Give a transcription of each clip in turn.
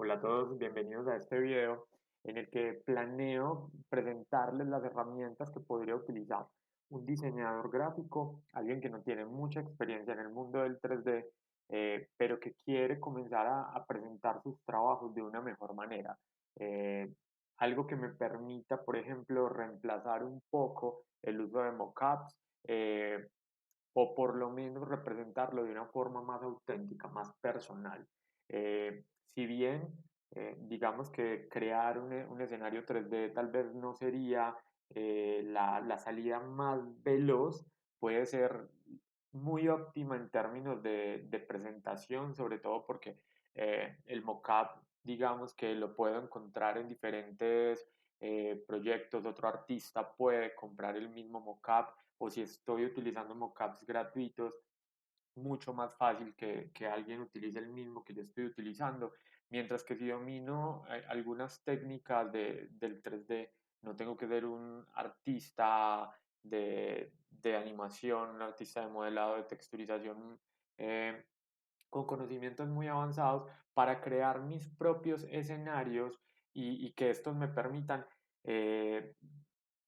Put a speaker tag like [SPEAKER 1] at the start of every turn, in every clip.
[SPEAKER 1] Hola a todos, bienvenidos a este video en el que planeo presentarles las herramientas que podría utilizar un diseñador gráfico, alguien que no tiene mucha experiencia en el mundo del 3D, pero que quiere comenzar a presentar sus trabajos de una mejor manera. Eh, Algo que me permita, por ejemplo, reemplazar un poco el uso de mockups, o por lo menos representarlo de una forma más auténtica, más personal. Si bien, digamos que crear un escenario 3D tal vez no sería la salida más veloz, puede ser muy óptima en términos de presentación, sobre todo porque el mockup, digamos que lo puedo encontrar en diferentes proyectos, otro artista puede comprar el mismo mockup, o si estoy utilizando mockups gratuitos, mucho más fácil que alguien utilice el mismo que yo estoy utilizando. Mientras que si domino algunas técnicas del 3D, no tengo que ser un artista de animación, un artista de modelado, de texturización, eh, con conocimientos muy avanzados para crear mis propios escenarios y que estos me permitan eh,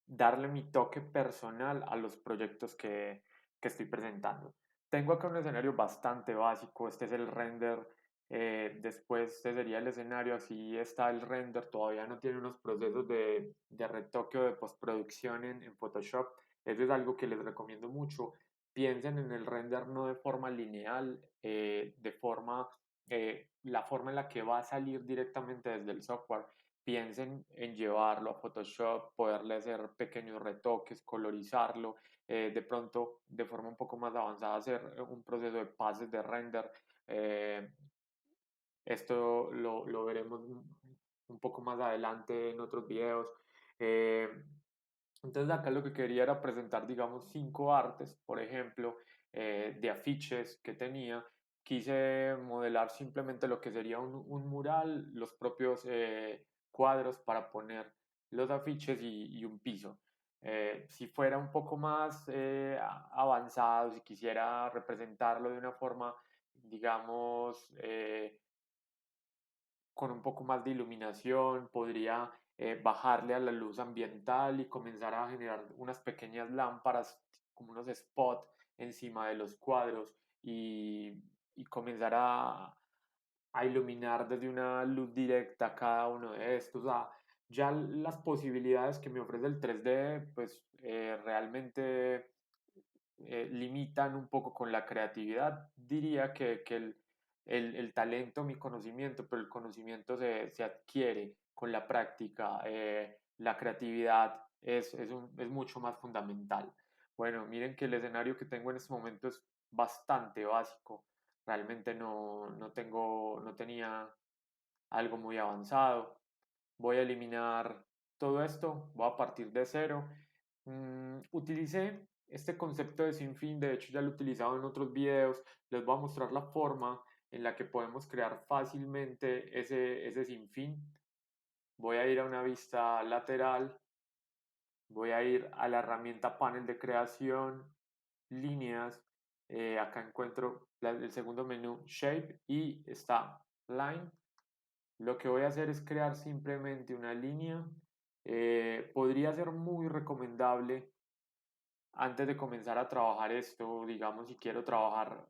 [SPEAKER 1] darle mi toque personal a los proyectos que estoy presentando. Tengo acá un escenario bastante básico, este es el render, después este sería el escenario, así está el render, todavía no tiene unos procesos de retoque o de postproducción en Photoshop, eso es algo que les recomiendo mucho. Piensen en el render no de forma lineal, la forma en la que va a salir directamente desde el software. Piensen en llevarlo a Photoshop, poderle hacer pequeños retoques, colorizarlo, de pronto de forma un poco más avanzada hacer un proceso de pases de render. eh, Esto lo veremos un poco más adelante en otros videos. Eh, entonces acá lo que quería era presentar, digamos, 5 artes, por ejemplo, de afiches que tenía. Quise modelar simplemente lo que sería un mural, los propios cuadros para poner los afiches y un piso. Si fuera un poco más avanzado, si quisiera representarlo de una forma, digamos, con un poco más de iluminación, podría bajarle a la luz ambiental y comenzar a generar unas pequeñas lámparas, como unos spots encima de los cuadros y comenzar a iluminar desde una luz directa cada uno de estos. O sea, ya las posibilidades que me ofrece el 3D, pues realmente limitan un poco con la creatividad. Diría que el talento, mi conocimiento, pero el conocimiento se adquiere con la práctica. La creatividad es mucho más fundamental. Bueno, miren que el escenario que tengo en este momento es bastante básico. Realmente no tenía algo muy avanzado. Voy a eliminar todo esto, voy a partir de cero. Utilicé este concepto de sinfín, de hecho ya lo he utilizado en otros videos, les voy a mostrar la forma en la que podemos crear fácilmente ese sinfín. Voy a ir a una vista lateral, voy a ir a la herramienta panel de creación, líneas, acá encuentro el segundo menú Shape y está Line. Lo que voy a hacer es crear simplemente una línea. Podría ser muy recomendable antes de comenzar a trabajar esto, digamos, si quiero trabajar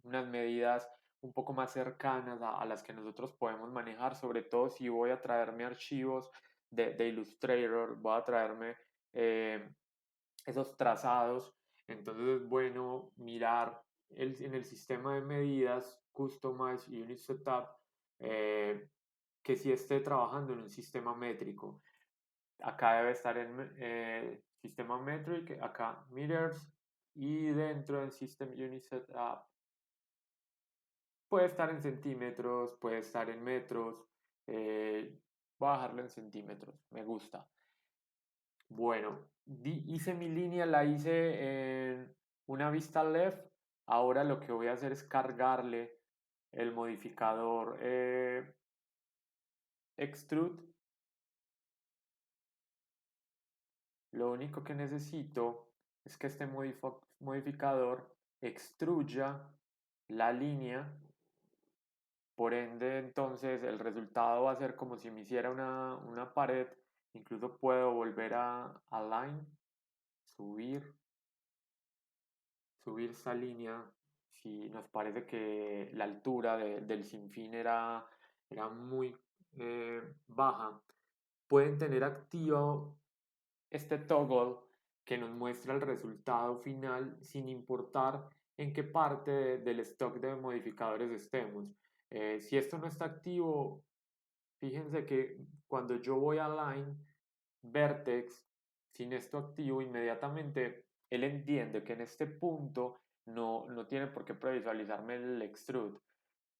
[SPEAKER 1] unas medidas un poco más cercanas a las que nosotros podemos manejar, sobre todo si voy a traerme archivos de Illustrator, voy a traerme eh, esos trazados, entonces es bueno mirar en el sistema de medidas, Customize Unit Setup, eh, que si esté trabajando en un sistema métrico. Acá debe estar en sistema metric, acá meters, y dentro del System Unit Setup puede estar en centímetros, puede estar en metros. Voy a dejarlo en centímetros, me gusta. Bueno, hice mi línea, la hice en una vista left. Ahora lo que voy a hacer es cargarle el modificador extrude. Lo único que necesito es que este modificador extruya la línea Por ende, entonces el resultado va a ser como si me hiciera una pared. Incluso puedo volver a align, subir, subir esa línea. Si nos parece que la altura del sinfín era muy baja, pueden tener activo este toggle que nos muestra el resultado final sin importar en qué parte del stock de modificadores estemos. Si esto no está activo, fíjense que cuando yo voy a line, vertex, sin esto activo, inmediatamente él entiende que en este punto no tiene por qué previsualizarme el extrude.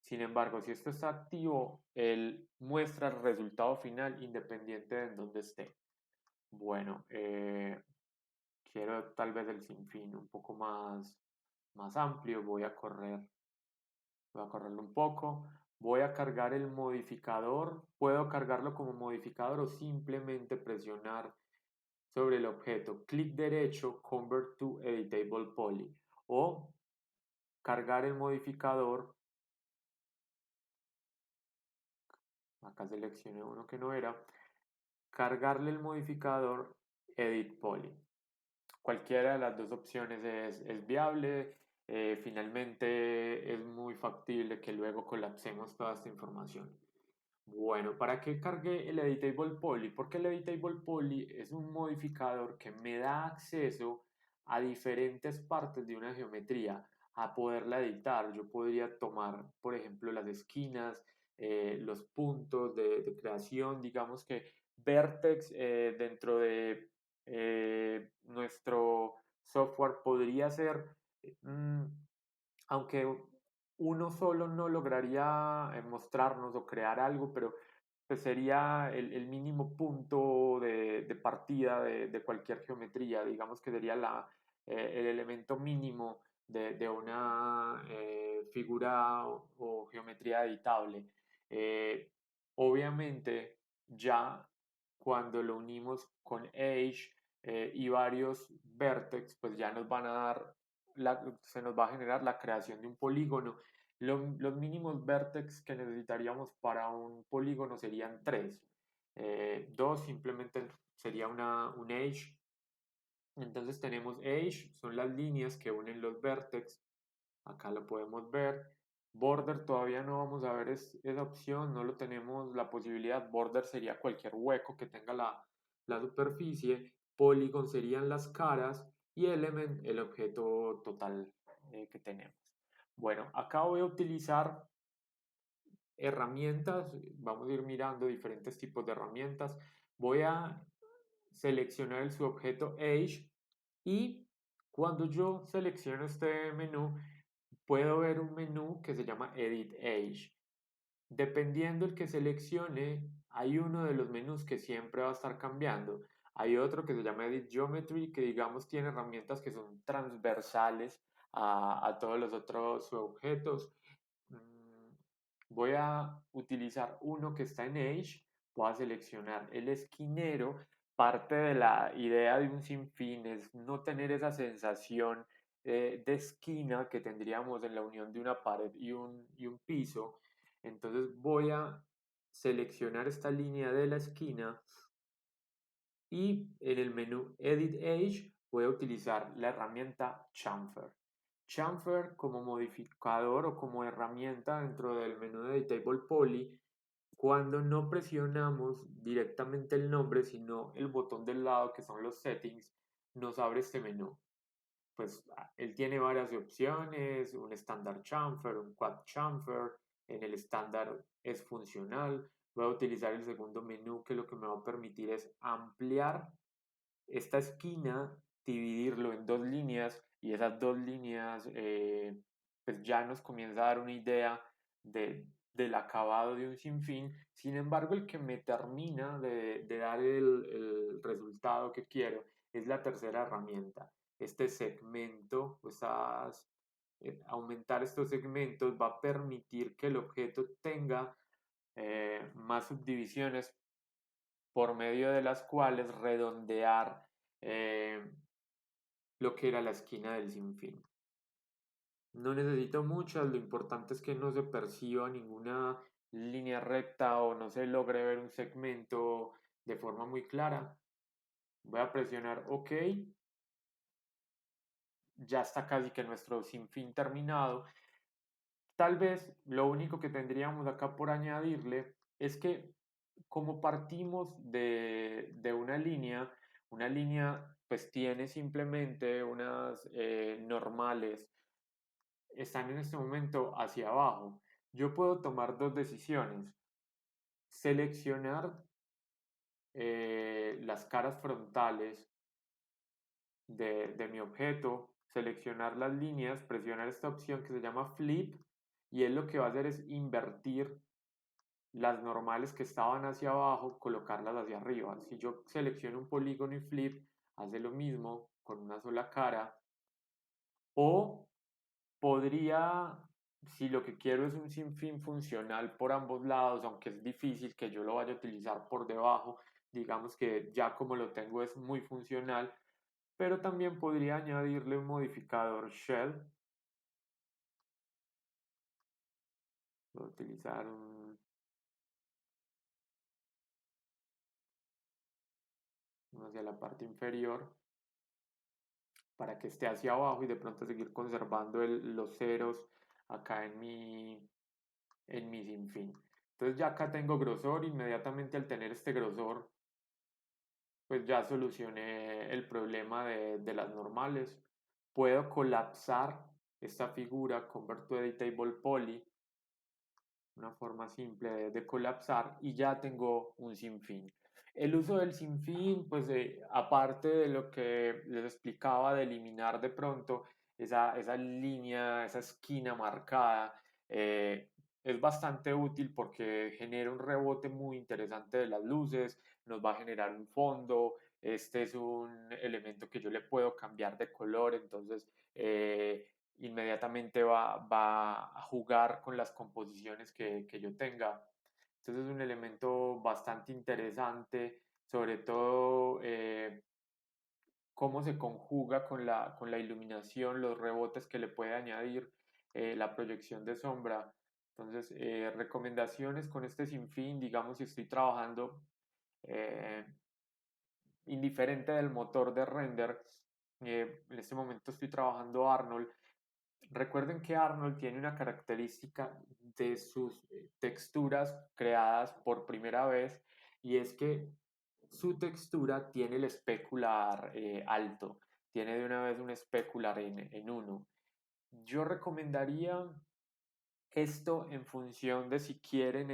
[SPEAKER 1] Sin embargo, si esto está activo, él muestra el resultado final independiente de en dónde esté. Bueno, quiero tal vez el sinfín un poco más amplio. Voy a correrlo un poco. Voy a cargar el modificador. Puedo cargarlo como modificador o simplemente presionar sobre el objeto. Clic derecho, Convert to Editable Poly. O cargar el modificador. Acá seleccioné uno que no era. Cargarle el modificador Edit Poly. Cualquiera de las dos opciones es viable. Finalmente es muy factible que luego colapsemos toda esta información. Bueno, ¿para qué cargué el Editable Poly? Porque el Editable Poly es un modificador que me da acceso a diferentes partes de una geometría, a poderla editar. Yo podría tomar, por ejemplo, las esquinas, los puntos de creación, digamos que Vertex dentro de nuestro software podría ser, mm, aunque uno solo no lograría mostrarnos o crear algo, pero pues sería el mínimo punto de partida de cualquier geometría. Digamos que sería el elemento mínimo de una figura o geometría editable. Eh, Obviamente, ya cuando lo unimos con Edge y varios vertex, pues ya nos van a dar se nos va a generar la creación de un polígono. Los mínimos vertex que necesitaríamos para un polígono serían tres. Dos simplemente sería un edge. Entonces tenemos edge, son las líneas que unen los vertex. Acá lo podemos ver. Border todavía no vamos a ver esa opción, no lo tenemos la posibilidad. Border sería cualquier hueco que tenga la superficie. Polygon serían las caras y element el objeto total que tenemos. Bueno, acá voy a utilizar herramientas, vamos a ir mirando diferentes tipos de herramientas. Voy a seleccionar el subobjeto Edge y cuando yo selecciono este menú, puedo ver un menú que se llama Edit Edge. Dependiendo el que seleccione, hay uno de los menús que siempre va a estar cambiando. Hay otro que se llama Edit Geometry, que digamos tiene herramientas que son transversales a todos los otros objetos. Voy a utilizar uno que está en Edge. Voy a seleccionar el esquinero. Parte de la idea de un sinfín es no tener esa sensación de esquina que tendríamos en la unión de una pared y un piso. Entonces voy a seleccionar esta línea de la esquina y en el menú Edit Edge voy a utilizar la herramienta Chamfer. Chamfer como modificador o como herramienta dentro del menú de Editable Poly, cuando no presionamos directamente el nombre, sino el botón del lado que son los settings, nos abre este menú. Pues él tiene varias opciones, un estándar chamfer, un quad chamfer, en el estándar es funcional. Voy a utilizar el segundo menú que lo que me va a permitir es ampliar esta esquina, dividirlo en dos líneas y esas dos líneas pues ya nos comienza a dar una idea del acabado de un sinfín. Sin embargo, el que me termina de dar el resultado que quiero es la tercera herramienta. Este segmento, aumentar estos segmentos va a permitir que el objeto tenga más subdivisiones por medio de las cuales redondear eh, lo que era la esquina del sinfín. No necesito muchas, lo importante es que no se perciba ninguna línea recta o no se logre ver un segmento de forma muy clara. Voy a presionar OK, ya está casi que nuestro sinfín terminado. Tal vez lo único que tendríamos acá por añadirle es que como partimos de una línea pues tiene simplemente unas normales, están en este momento hacia abajo. Yo puedo tomar dos decisiones, seleccionar las caras frontales de mi objeto, seleccionar las líneas, presionar esta opción que se llama Flip y él lo que va a hacer es invertir las normales que estaban hacia abajo, colocarlas hacia arriba. Si yo selecciono un polígono y Flip, hace lo mismo con una sola cara. O podría, si lo que quiero es un sinfín funcional por ambos lados, aunque es difícil que yo lo vaya a utilizar por debajo, digamos que ya como lo tengo es muy funcional, pero también podría añadirle un modificador shell. Voy a utilizar hacia la parte inferior para que esté hacia abajo y de pronto seguir conservando los ceros acá en mi sinfín. Entonces ya acá tengo grosor, inmediatamente al tener este grosor, pues ya solucioné el problema de las normales. Puedo colapsar esta figura, convert to editable poly, una forma simple de colapsar y ya tengo un sinfín. El uso del sinfín, pues aparte de lo que les explicaba, de eliminar de pronto esa línea, esa esquina marcada, es bastante útil porque genera un rebote muy interesante de las luces, nos va a generar un fondo, este es un elemento que yo le puedo cambiar de color, entonces inmediatamente va a jugar con las composiciones que yo tenga. Entonces es un elemento bastante interesante, sobre todo cómo se conjuga con la iluminación, los rebotes que le puede añadir, la proyección de sombra. Entonces, recomendaciones con este sinfín, digamos, si estoy trabajando eh, indiferente del motor de render, en este momento estoy trabajando Arnold. Recuerden que Arnold tiene una característica de sus texturas creadas por primera vez y es que su textura tiene el especular alto, tiene de una vez un especular en uno. Yo recomendaría esto en función de si quieren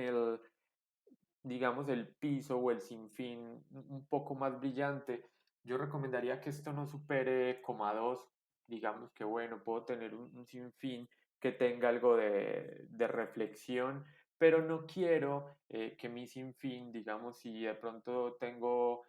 [SPEAKER 1] digamos, el piso o el sinfín un poco más brillante, yo recomendaría que esto no supere 2, digamos que bueno, puedo tener un sinfín que tenga algo de reflexión, pero no quiero que mi sinfín, digamos, si de pronto tengo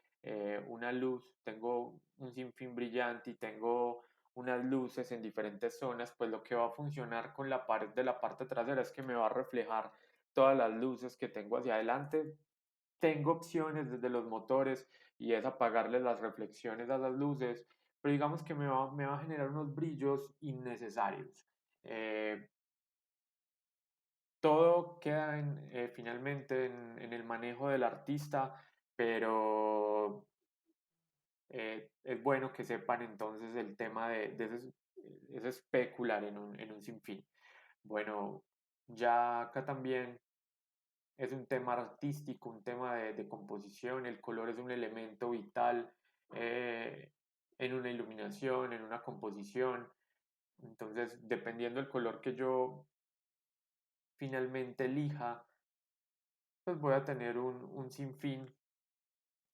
[SPEAKER 1] una luz, tengo un sinfín brillante y tengo unas luces en diferentes zonas, pues lo que va a funcionar con la pared de la parte trasera es que me va a reflejar todas las luces que tengo hacia adelante. Tengo opciones desde los motores y es apagarle las reflexiones a las luces, pero digamos que me va a generar unos brillos innecesarios. Eh, Todo queda finalmente en el manejo del artista, pero es bueno que sepan entonces el tema de ese especular en un sinfín. Bueno, ya acá también es un tema artístico, un tema de composición, el color es un elemento vital eh, en una iluminación, en una composición. Entonces, dependiendo del color que yo finalmente elija, pues voy a tener un sinfín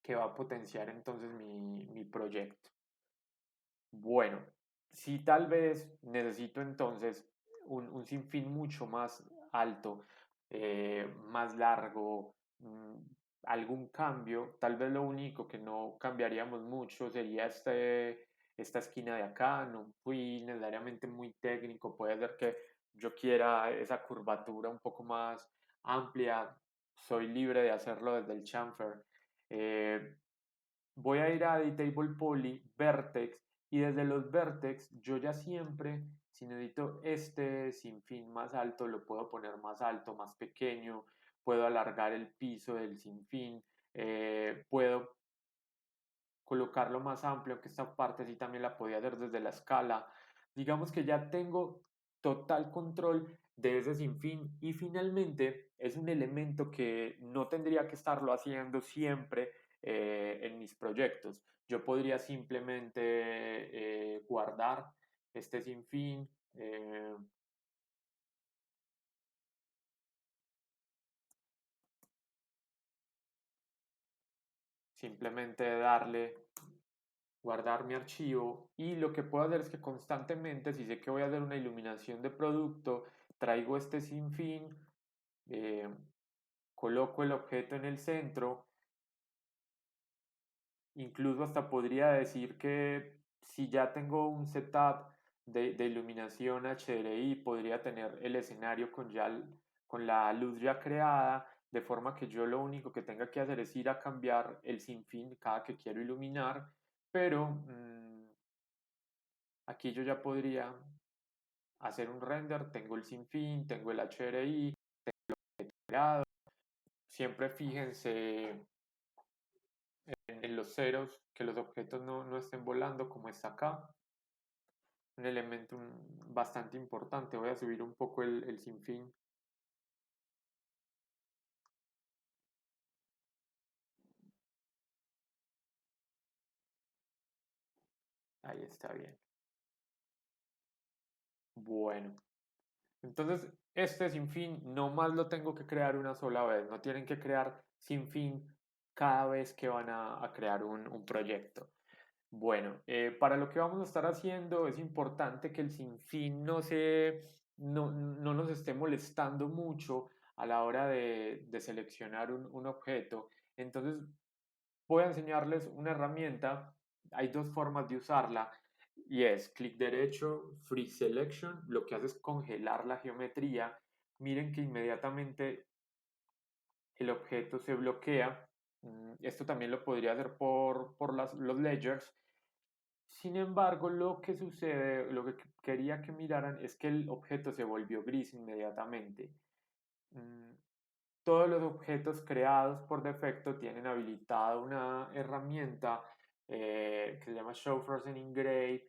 [SPEAKER 1] que va a potenciar entonces mi proyecto. Bueno, si tal vez necesito entonces un sinfín mucho más alto, más largo, algún cambio, tal vez lo único que no cambiaríamos mucho sería esta esquina de acá, no fui necesariamente muy técnico, puede ser que yo quiera esa curvatura un poco más amplia, soy libre de hacerlo desde el chamfer. Eh, Voy a ir a Editable Poly, Vertex, y desde los Vertex yo ya siempre Si necesito este sinfín más alto, lo puedo poner más alto, más pequeño, puedo alargar el piso del sinfín, puedo colocarlo más amplio, aunque esta parte sí también la podía hacer desde la escala. Digamos que ya tengo total control de ese sinfín y finalmente es un elemento que no tendría que estarlo haciendo siempre en mis proyectos. Yo podría simplemente guardar este sinfín, simplemente darle guardar mi archivo y lo que puedo hacer es que constantemente, si sé que voy a hacer una iluminación de producto, traigo este sinfín, eh, coloco el objeto en el centro, incluso hasta podría decir que si ya tengo un setup de iluminación HDRI, podría tener el escenario con la luz ya creada, de forma que yo lo único que tenga que hacer es ir a cambiar el sinfín cada que quiero iluminar, pero aquí yo ya podría hacer un render, tengo el sinfín, tengo el HDRI, creado. Siempre fíjense en los ceros, que los objetos no estén volando como está acá. Un elemento bastante importante. Voy a subir un poco el sinfín. Ahí está bien. Bueno, entonces este sinfín no más lo tengo que crear una sola vez. No tienen que crear sinfín cada vez que van a crear un proyecto. Bueno, para lo que vamos a estar haciendo es importante que el sinfín no nos esté molestando mucho a la hora de seleccionar un objeto. Entonces voy a enseñarles una herramienta. Hay dos formas de usarla y es clic derecho, Free Selection. Lo que hace es congelar la geometría. Miren que inmediatamente el objeto se bloquea. Esto también lo podría hacer por los ledgers. Sin embargo, lo que sucede, lo que quería que miraran es que el objeto se volvió gris inmediatamente. Mm, Todos los objetos creados por defecto tienen habilitada una herramienta que se llama Show Frozen in Gray.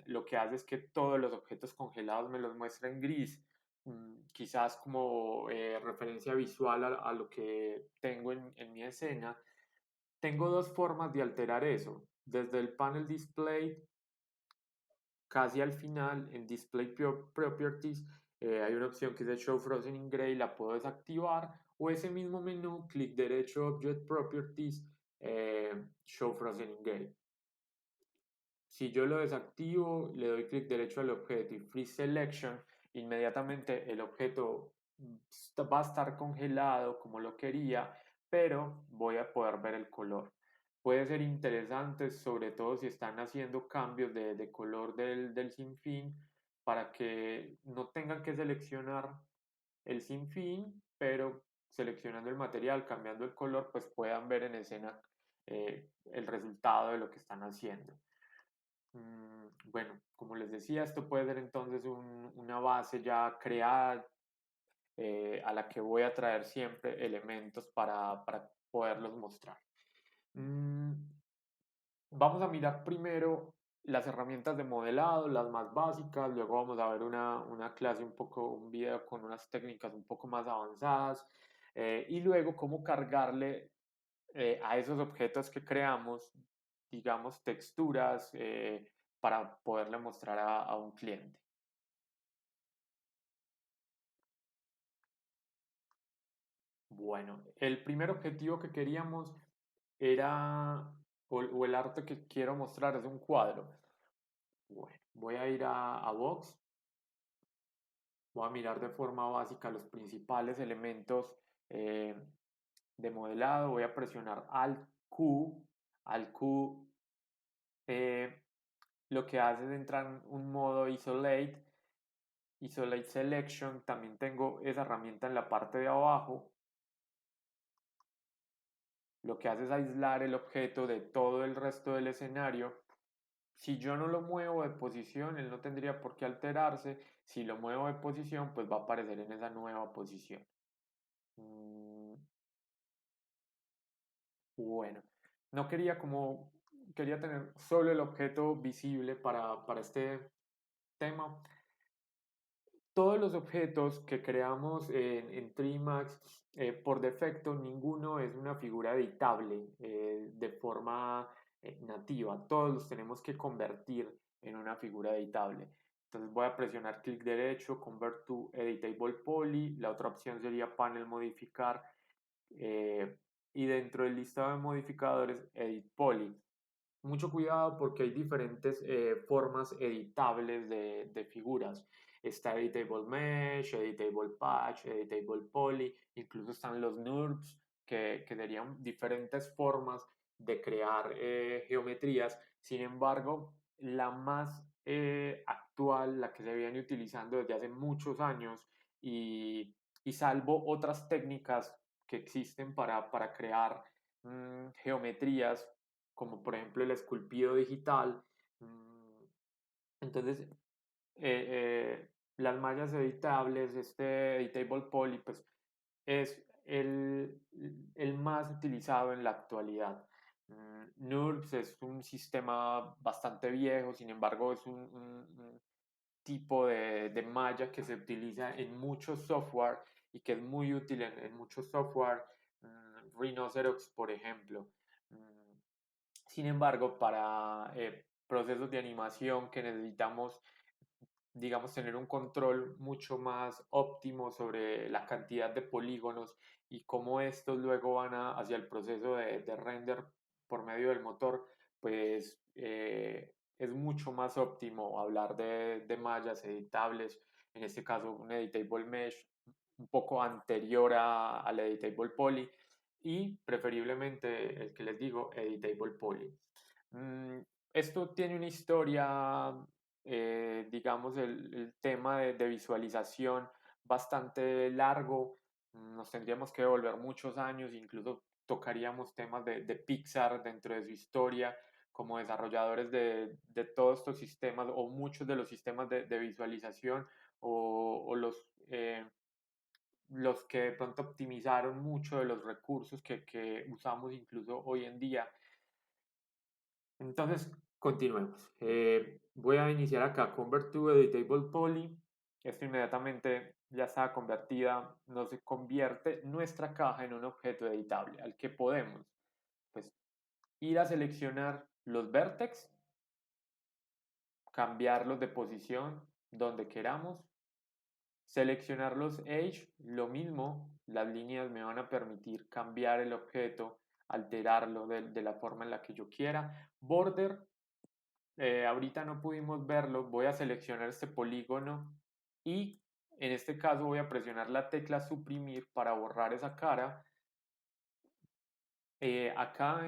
[SPEAKER 1] Lo que hace es que todos los objetos congelados me los muestra en gris. Quizás como referencia visual a lo que tengo en mi escena. Tengo dos formas de alterar eso. Desde el panel display, casi al final, en Display Properties, hay una opción que es Show Frozen in Gray, la puedo desactivar, o ese mismo menú, clic derecho, Object Properties, Show Frozen in Gray. Si yo lo desactivo, le doy clic derecho al objeto y Free Selection, inmediatamente el objeto va a estar congelado como lo quería, pero voy a poder ver el color. Puede ser interesante, sobre todo si están haciendo cambios de color del sinfín, para que no tengan que seleccionar el sinfín, pero seleccionando el material, cambiando el color, pues puedan ver en escena el resultado de lo que están haciendo. Bueno, como les decía, esto puede ser entonces una base ya creada a la que voy a traer siempre elementos para poderlos mostrar. Mm, Vamos a mirar primero las herramientas de modelado, las más básicas, luego vamos a ver una clase un video con unas técnicas un poco más avanzadas y luego cómo cargarle a esos objetos que creamos, digamos, texturas para poderle mostrar a un cliente. Bueno, el primer objetivo que queríamos era, o el arte que quiero mostrar es un cuadro. Bueno, voy a ir a Box, voy a mirar de forma básica los principales elementos eh, de modelado, voy a presionar Alt Q eh, lo que hace es entrar en un modo Isolate Selection, también tengo esa herramienta en la parte de abajo. Lo que hace es aislar el objeto de todo el resto del escenario. si yo no lo muevo de posición, él no tendría por qué alterarse. Si lo muevo de posición, pues va a aparecer en esa nueva posición. Mm, Bueno, no quería como, quería tener solo el objeto visible para este tema. Todos los objetos que creamos en Trimax, por defecto, ninguno es una figura editable de forma nativa. Todos los tenemos que convertir en una figura editable. Entonces voy a presionar clic derecho, Convert to Editable Poly. La otra opción sería Panel Modificar. eh, y dentro del listado de modificadores, Edit Poly. Mucho cuidado porque hay diferentes formas editables de figuras. Está Editable Mesh, Editable Patch, Editable Poly, incluso están los NURBS, que serían diferentes formas de crear geometrías. Sin embargo, la más actual, la que se viene utilizando desde hace muchos años y salvo otras técnicas que existen para crear geometrías, como por ejemplo el esculpido digital. mm, Entonces, las mallas editables, este Editable Poly, pues es el más utilizado en la actualidad. NURBS es un sistema bastante viejo, sin embargo es un tipo de malla que se utiliza en muchos software y que es muy útil en muchos software, Rhinoceros, por ejemplo. Mm, Sin embargo, para procesos de animación que necesitamos, digamos, tener un control mucho más óptimo sobre la cantidad de polígonos y cómo estos luego van hacia el proceso de render por medio del motor, pues es mucho más óptimo hablar de mallas editables, en este caso un editable mesh un poco anterior al editable poly y preferiblemente el que les digo, editable poly. Mm, Esto tiene una historia, digamos, el tema de visualización bastante largo. Nos tendríamos que devolver muchos años, incluso tocaríamos temas de Pixar dentro de su historia, como desarrolladores de todos estos sistemas o muchos de los sistemas de visualización o los que de pronto optimizaron mucho de los recursos que usamos incluso hoy en día. Entonces, continuemos. Voy a iniciar acá, Convert to Editable Poly. Esto inmediatamente ya está convertida, nos convierte nuestra caja en un objeto editable, al que podemos pues, ir a seleccionar los vertex, cambiarlos de posición donde queramos, seleccionar los edge, lo mismo, las líneas me van a permitir cambiar el objeto, alterarlo de la forma en la que yo quiera. Border, ahorita no pudimos verlo, voy a seleccionar este polígono y en este caso voy a presionar la tecla suprimir para borrar esa cara. Acá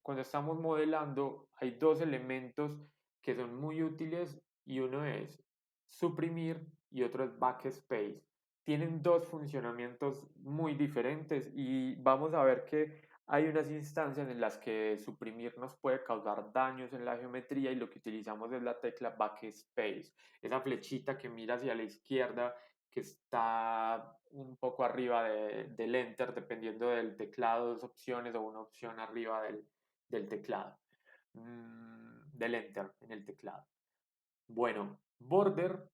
[SPEAKER 1] cuando estamos modelando hay dos elementos que son muy útiles y uno es suprimir y otro es backspace. Tienen dos funcionamientos muy diferentes y vamos a ver que hay unas instancias en las que suprimir nos puede causar daños en la geometría y lo que utilizamos es la tecla backspace, esa flechita que mira hacia la izquierda que está un poco arriba del enter, dependiendo del teclado, dos opciones o una opción arriba del teclado, del enter en el teclado. Bueno, border,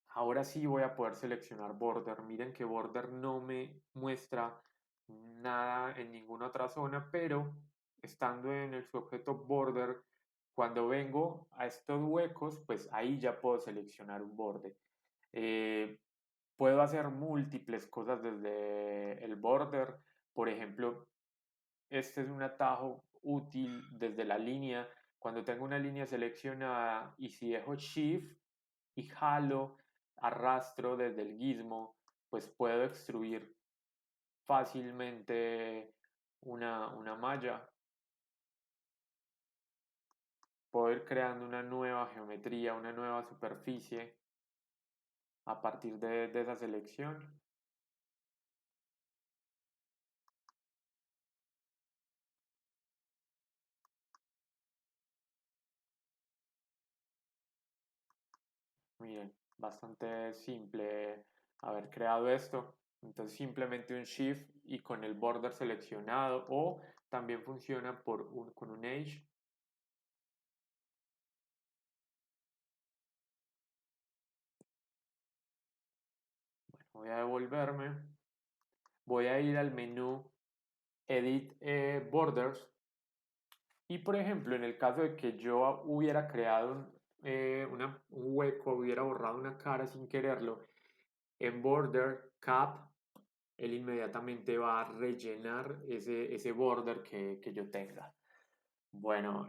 [SPEAKER 1] ahora sí voy a poder seleccionar border. Miren que border no me muestra nada en ninguna otra zona, pero estando en el sujeto border, cuando vengo a estos huecos, pues ahí ya puedo seleccionar un borde. Eh, Puedo hacer múltiples cosas desde el border. Por ejemplo, este es un atajo útil desde la línea. Cuando tengo una línea seleccionada y si dejo Shift y jalo, arrastro desde el gizmo, pues puedo extruir fácilmente una malla. Puedo ir creando una nueva geometría, una nueva superficie a partir de esa selección. Miren, bastante simple haber creado esto. Entonces simplemente un Shift y con el border seleccionado, o también funciona con un Edge. Voy a devolverme. Voy a ir al menú Edit Borders. Y por ejemplo, en el caso de que yo hubiera creado un hueco, hubiera borrado una cara sin quererlo, en Border Cap, él inmediatamente va a rellenar ese border que yo tenga. Bueno,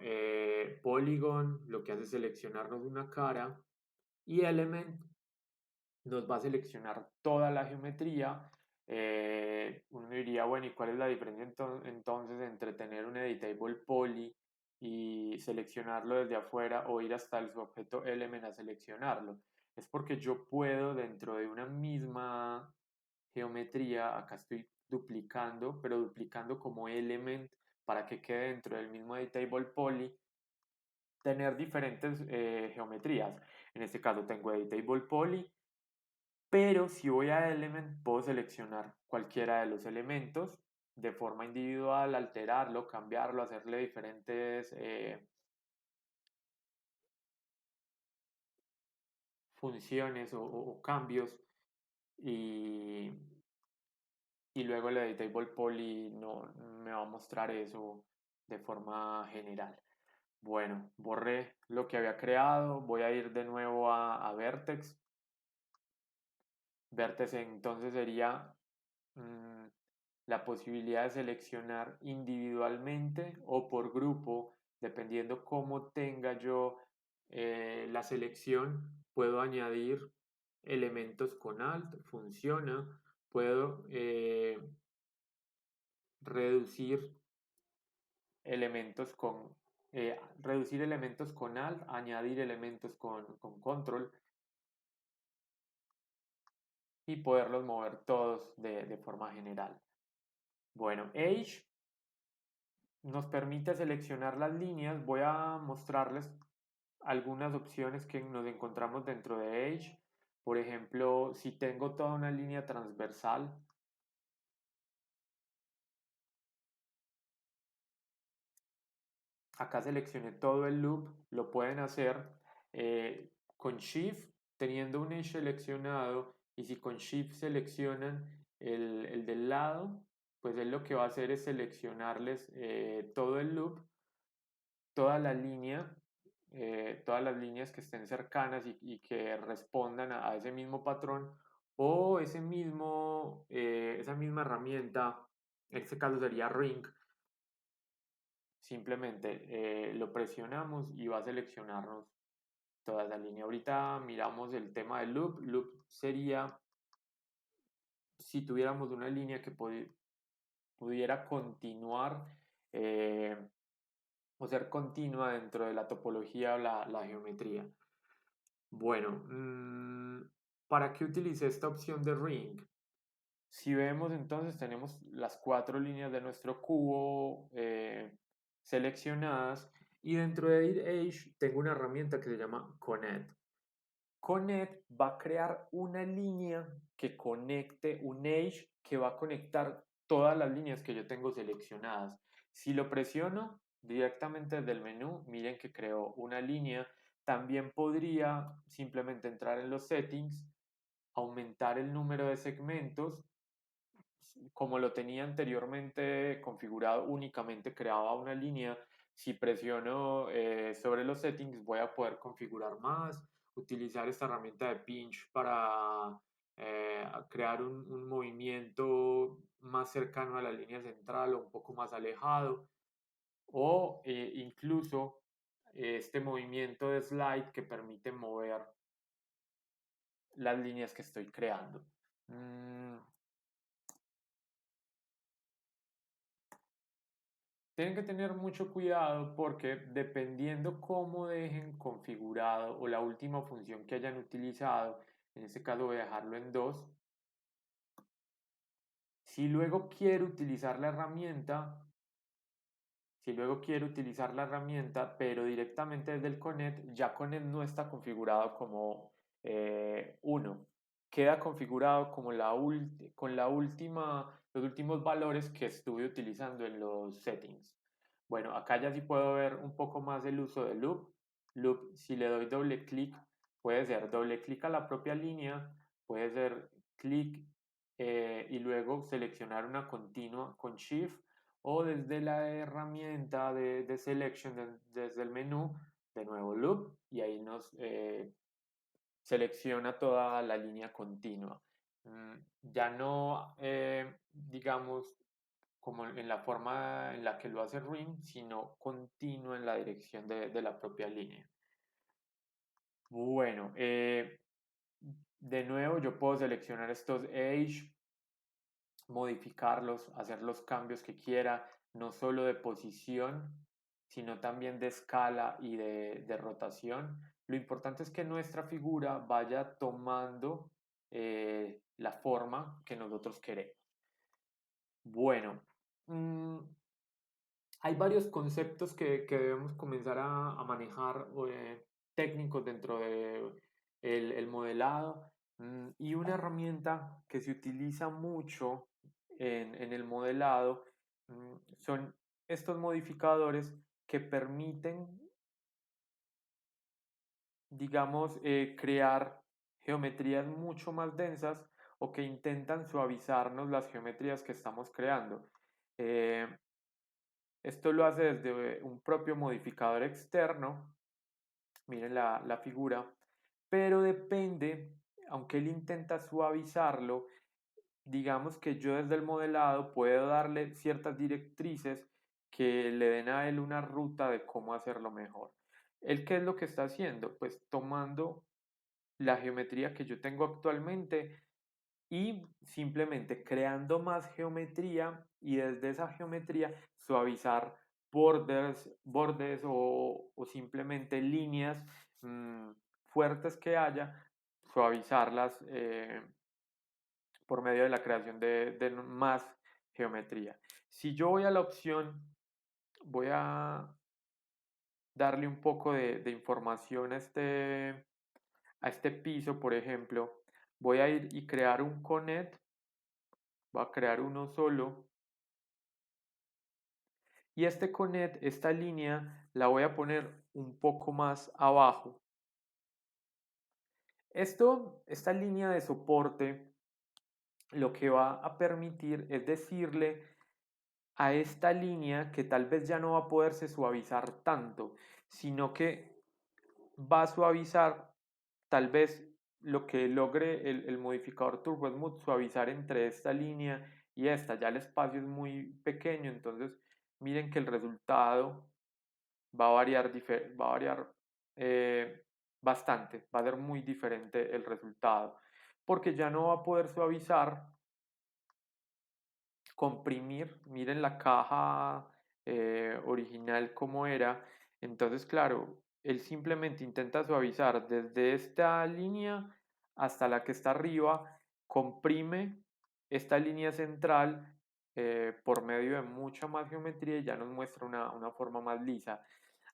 [SPEAKER 1] Polygon lo que hace es seleccionarnos una cara, y Element nos va a seleccionar toda la geometría. Uno diría, bueno, ¿y cuál es la diferencia entonces entre tener un editable poly y seleccionarlo desde afuera, o ir hasta el sujeto element a seleccionarlo? Es porque yo puedo, dentro de una misma geometría, acá estoy duplicando, pero duplicando como element para que quede dentro del mismo editable poly, tener diferentes geometrías. En este caso tengo editable poly, pero si voy a Element, puedo seleccionar cualquiera de los elementos de forma individual, alterarlo, cambiarlo, hacerle diferentes funciones o cambios, y, y luego el Editable Poly no, me va a mostrar eso de forma general. Bueno, borré lo que había creado, voy a ir de nuevo a Vertex. Vertex entonces sería mm, la posibilidad de seleccionar individualmente o por grupo, dependiendo cómo tenga yo la selección. Puedo añadir elementos con alt, funciona. Puedo reducir elementos reducir elementos con alt, añadir elementos con control, y poderlos mover todos de forma general. Bueno, Age nos permite seleccionar las líneas. Voy a mostrarles algunas opciones que nos encontramos dentro de Edge. Por ejemplo, si tengo toda una línea transversal, acá seleccioné todo el loop. Lo pueden hacer con Shift, teniendo un Edge seleccionado, y si con Shift seleccionan el del lado, pues él lo que va a hacer es seleccionarles todo el loop, toda la línea, todas las líneas que estén cercanas y que respondan a ese mismo patrón, o esa misma herramienta. En este caso sería Ring. Simplemente lo presionamos y va a seleccionarnos toda la línea. Ahorita miramos el tema del loop. Loop sería si tuviéramos una línea que pudiera continuar eh, o ser continua dentro de la topología o la geometría. Bueno, ¿para qué utilicé esta opción de ring? Si vemos, entonces tenemos las 4 líneas de nuestro cubo seleccionadas, y dentro de Edge tengo una herramienta que se llama Connect. Connect va a crear una línea que conecte un Edge que va a conectar todas las líneas que yo tengo seleccionadas. Si lo presiono directamente desde el menú, miren que creó una línea. También podría simplemente entrar en los settings, aumentar el número de segmentos. Como lo tenía anteriormente configurado, únicamente creaba una línea. Si presiono sobre los settings, voy a poder configurar más, utilizar esta herramienta de pinch para crear un movimiento más cercano a la línea central o un poco más alejado, o incluso este movimiento de slide que permite mover las líneas que estoy creando. Tienen que tener mucho cuidado, porque dependiendo cómo dejen configurado o la última función que hayan utilizado, en este caso voy a dejarlo en 2. Si luego quiero utilizar la herramienta, pero directamente desde el Connect, ya Connect no está configurado como 1 queda configurado como con los últimos valores que estuve utilizando en los settings. Bueno, acá ya sí puedo ver un poco más el uso de loop. Loop, si le doy doble clic, puede ser doble clic a la propia línea, puede ser clic y luego seleccionar una continua con Shift o desde la herramienta de Selection, desde el menú, de nuevo Loop y ahí nos selecciona toda la línea continua. Ya no, digamos, como en la forma en la que lo hace RIM, sino continuo en la dirección de la propia línea. Bueno, de nuevo yo puedo seleccionar estos Edge, modificarlos, hacer los cambios que quiera, no solo de posición, sino también de escala y de rotación. Lo importante es que nuestra figura vaya tomando la forma que nosotros queremos. Bueno, hay varios conceptos que debemos comenzar a manejar técnicos dentro de el modelado y una herramienta que se utiliza mucho en el modelado son estos modificadores que permiten, digamos, crear geometrías mucho más densas o que intentan suavizarnos las geometrías que estamos creando. Eh, Esto lo hace desde un propio modificador externo, miren la figura, pero depende, aunque él intenta suavizarlo, digamos que yo desde el modelado puedo darle ciertas directrices que le den a él una ruta de cómo hacerlo mejor. ¿Él qué es lo que está haciendo? Pues tomando la geometría que yo tengo actualmente y simplemente creando más geometría y desde esa geometría suavizar bordes o simplemente líneas fuertes que haya, suavizarlas por medio de la creación de más geometría. Si yo voy a la opción, voy a darle un poco de información a este piso, por ejemplo, voy a ir y crear un connect, voy a crear uno solo. Y este connect, esta línea, la voy a poner un poco más abajo. Esta línea de soporte, lo que va a permitir es decirle a esta línea que tal vez ya no va a poderse suavizar tanto, sino que va a suavizar tal vez lo que logre el modificador Turbo Smooth, suavizar entre esta línea y esta. Ya el espacio es muy pequeño, entonces miren que el resultado va a variar, va a variar bastante, va a ser muy diferente el resultado, porque ya no va a poder suavizar, comprimir, miren la caja original como era, entonces claro, él simplemente intenta suavizar desde esta línea hasta la que está arriba, comprime esta línea central por medio de mucha más geometría y ya nos muestra una forma más lisa.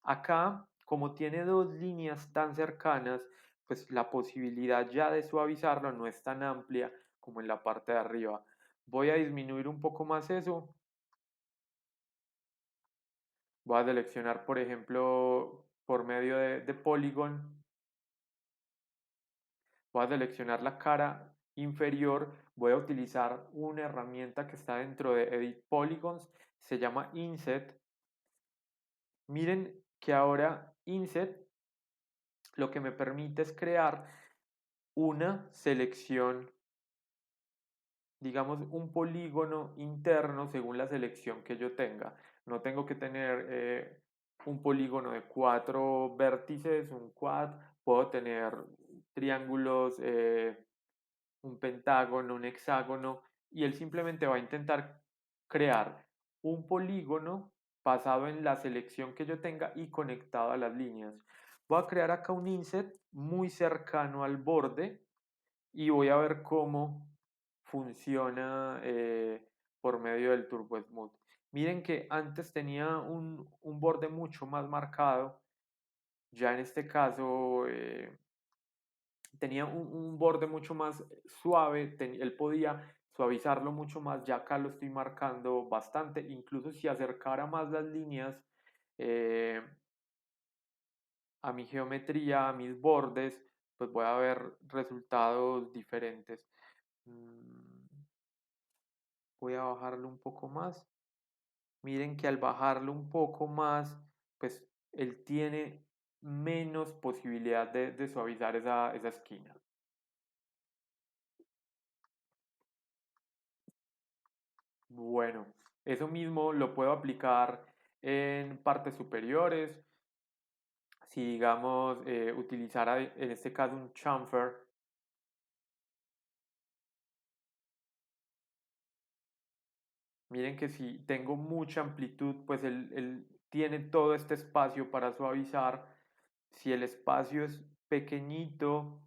[SPEAKER 1] Acá, como tiene dos líneas tan cercanas, pues la posibilidad ya de suavizarlo no es tan amplia como en la parte de arriba. Voy a disminuir un poco más eso. Voy a seleccionar, por ejemplo, por medio de Polygon. Voy a seleccionar la cara inferior. Voy a utilizar una herramienta que está dentro de Edit Polygons. Se llama Inset. Miren que ahora Inset lo que me permite es crear una selección, digamos, un polígono interno según la selección que yo tenga. No tengo que tener un polígono de 4 vértices, un quad, puedo tener triángulos, un pentágono, un hexágono, y él simplemente va a intentar crear un polígono basado en la selección que yo tenga y conectado a las líneas. Voy a crear acá un inset muy cercano al borde y voy a ver cómo funciona por medio del Turbo Smooth. Miren que antes tenía un borde mucho más marcado, ya en este caso tenía un borde mucho más suave, él podía suavizarlo mucho más, ya acá lo estoy marcando bastante, incluso si acercara más las líneas eh, a mi geometría, a mis bordes, pues voy a ver resultados diferentes. Mm, Voy a bajarlo un poco más. Miren que al bajarlo un poco más, pues él tiene menos posibilidad de suavizar esa esquina. Bueno, eso mismo lo puedo aplicar en partes superiores. Si digamos utilizara en este caso un chamfer, miren que si tengo mucha amplitud, pues él tiene todo este espacio para suavizar. Si el espacio es pequeñito,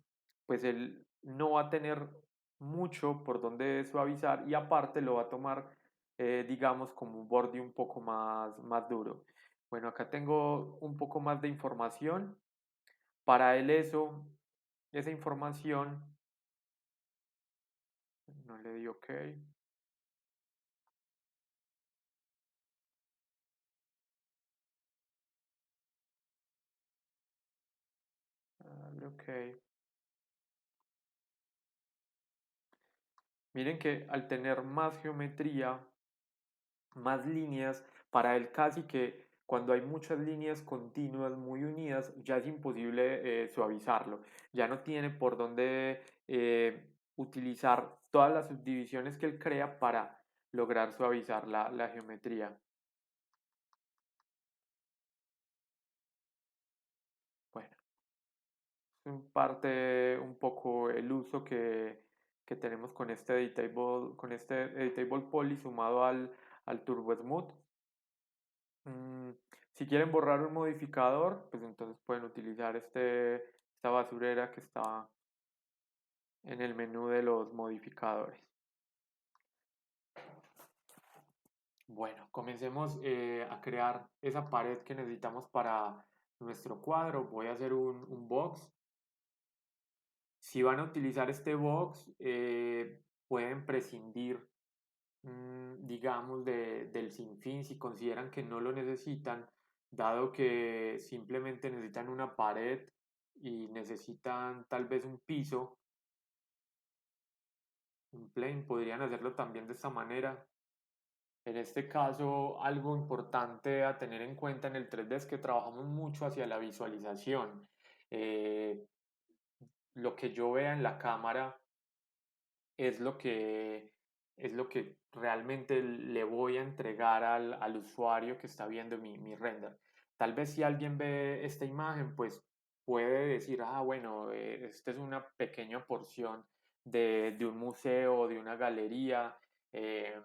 [SPEAKER 1] pues él no va a tener mucho por donde suavizar y aparte lo va a tomar, digamos, como un borde un poco más duro. Bueno, acá tengo un poco más de información. Para él esa información, no le di OK, dale OK. Miren que al tener más geometría, más líneas, para él casi que cuando hay muchas líneas continuas muy unidas, ya es imposible suavizarlo. Ya no tiene por dónde utilizar todas las subdivisiones que él crea para lograr suavizar la geometría. Bueno, es en parte un poco el uso que tenemos con este Editable Poly sumado al Turbo Smooth. Mm, si quieren borrar un modificador, pues entonces pueden utilizar esta basurera que está en el menú de los modificadores. Bueno, comencemos a crear esa pared que necesitamos para nuestro cuadro. Voy a hacer un box. Si van a utilizar este box, pueden prescindir, digamos, del sinfín si consideran que no lo necesitan, dado que simplemente necesitan una pared y necesitan tal vez un piso, un plane, podrían hacerlo también de esta manera. En este caso, algo importante a tener en cuenta en el 3D es que trabajamos mucho hacia la visualización. Eh, lo que yo vea en la cámara es es lo que realmente le voy a entregar al usuario que está viendo mi render. Tal vez si alguien ve esta imagen, pues puede decir, ah, bueno, esta es una pequeña porción de un museo, de una galería. eh,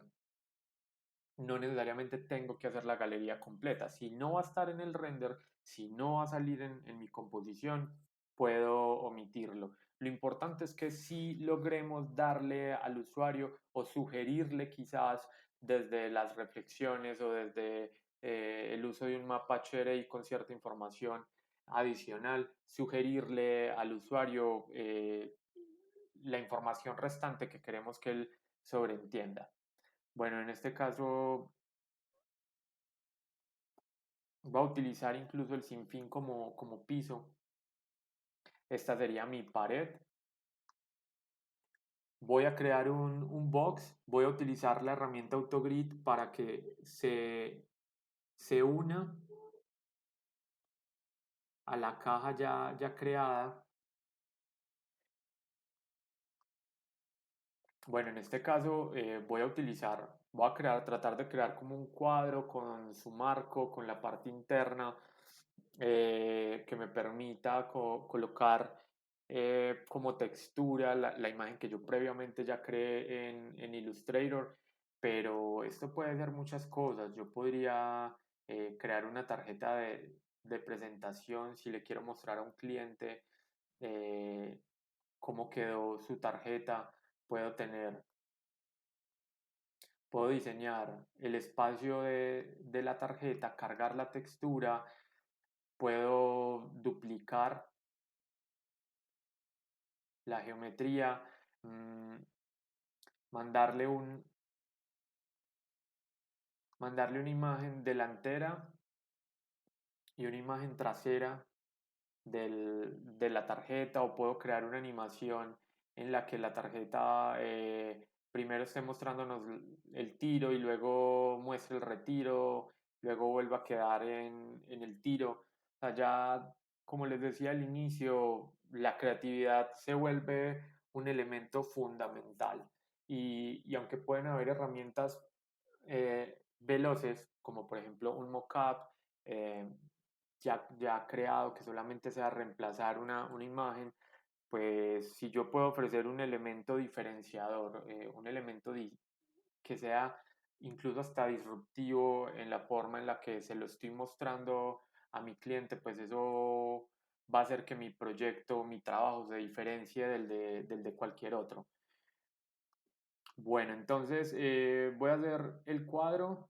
[SPEAKER 1] no necesariamente tengo que hacer la galería completa. Si no va a estar en el render, si no va a salir en mi composición, puedo omitirlo. Lo importante es que si logremos darle al usuario o sugerirle quizás desde las reflexiones o desde el uso de un mapa HRI con cierta información adicional, sugerirle al usuario la información restante que queremos que él sobreentienda. Bueno, en este caso voy a utilizar incluso el sinfín como piso. Esta sería mi pared. Voy a crear un box. Voy a utilizar la herramienta AutoGrid para que se una a la caja ya creada. Bueno, en este caso voy a tratar de crear como un cuadro con su marco, con la parte interna, que me permita colocar como textura la imagen que yo previamente ya creé en Illustrator, pero esto puede ser muchas cosas. Yo podría crear una tarjeta de presentación si le quiero mostrar a un cliente eh, cómo quedó su tarjeta. Puedo tener, puedo diseñar el espacio de la tarjeta, cargar la textura, puedo duplicar la geometría, mm, mandarle un, mandarle una imagen delantera y una imagen trasera de la tarjeta, o puedo crear una animación en la que la tarjeta primero esté mostrándonos el tiro y luego muestre el retiro, luego vuelva a quedar en el tiro. O sea, ya, como les decía al inicio, la creatividad se vuelve un elemento fundamental. Y aunque pueden haber herramientas veloces, como por ejemplo un mockup, eh, ya creado, que solamente sea reemplazar una imagen, pues si yo puedo ofrecer un elemento diferenciador, un elemento que sea incluso hasta disruptivo en la forma en la que se lo estoy mostrando a mi cliente, pues eso va a hacer que mi proyecto, mi trabajo se diferencie del de cualquier otro. Bueno, entonces voy a hacer el cuadro.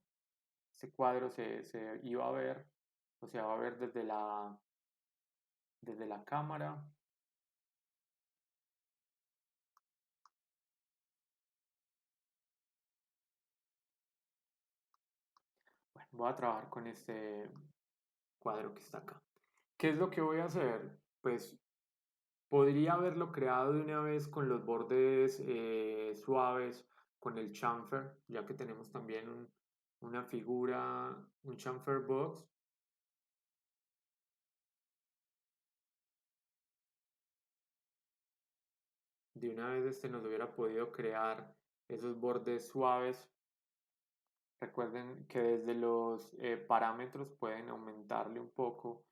[SPEAKER 1] Ese cuadro se iba a ver, o sea, va a ver desde la cámara. Bueno, voy a trabajar con este cuadro que está acá. ¿Qué es lo que voy a hacer? Pues podría haberlo creado de una vez con los bordes suaves, con el chamfer, ya que tenemos también una figura, un chamfer box. De una vez este nos hubiera podido crear esos bordes suaves. Recuerden que desde los parámetros pueden aumentarle un poco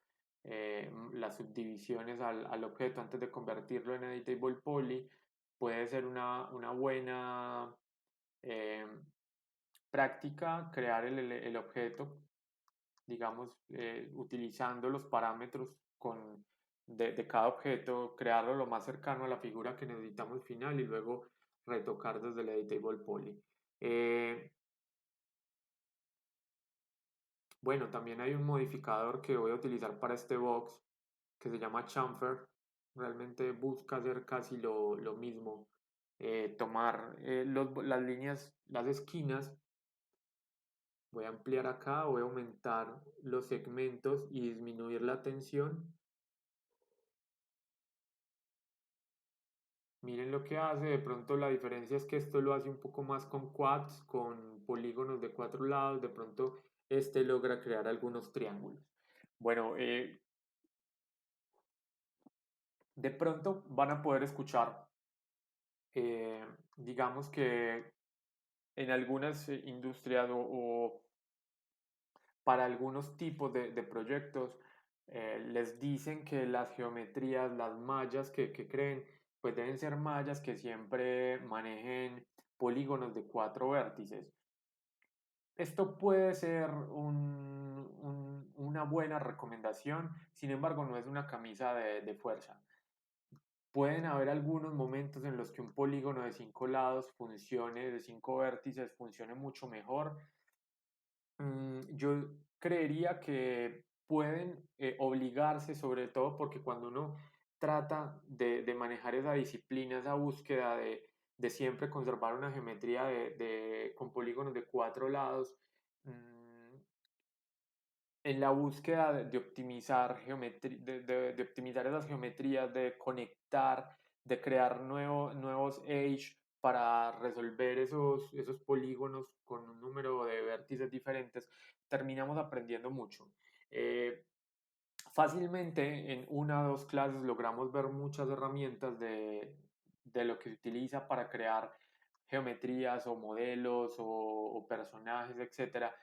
[SPEAKER 1] las subdivisiones al objeto antes de convertirlo en editable poly. Puede ser una buena eh, práctica crear el objeto, digamos, utilizando los parámetros de cada objeto, crearlo lo más cercano a la figura que necesitamos al final y luego retocar desde el editable poly. Bueno, también hay un modificador que voy a utilizar para este box que se llama chamfer. Realmente busca hacer casi lo mismo. Tomar las líneas, las esquinas. Voy a ampliar acá, voy a aumentar los segmentos y disminuir la tensión. Miren lo que hace. De pronto la diferencia es que esto lo hace un poco más con quads, con polígonos de 4 lados. De pronto este logra crear algunos triángulos. Bueno, de pronto van a poder escuchar, digamos que en algunas industrias o para algunos tipos de proyectos, les dicen que las geometrías, las mallas que creen, pues deben ser mallas que siempre manejen polígonos de 4 vértices. Esto puede ser una buena recomendación, sin embargo no es una camisa de fuerza. Pueden haber algunos momentos en los que un polígono de 5 lados funcione, de 5 vértices, funcione mucho mejor. Yo creería que pueden obligarse, sobre todo porque cuando uno trata de manejar esa disciplina, esa búsqueda de siempre conservar una geometría con polígonos de 4 lados, mm, en la búsqueda de optimizar de optimizar esas geometrías, de conectar, de crear nuevos edge para resolver esos polígonos con un número de vértices diferentes, terminamos aprendiendo mucho. Eh, Fácilmente en 1 o 2 clases logramos ver muchas herramientas de lo que se utiliza para crear geometrías o modelos o personajes, etcétera,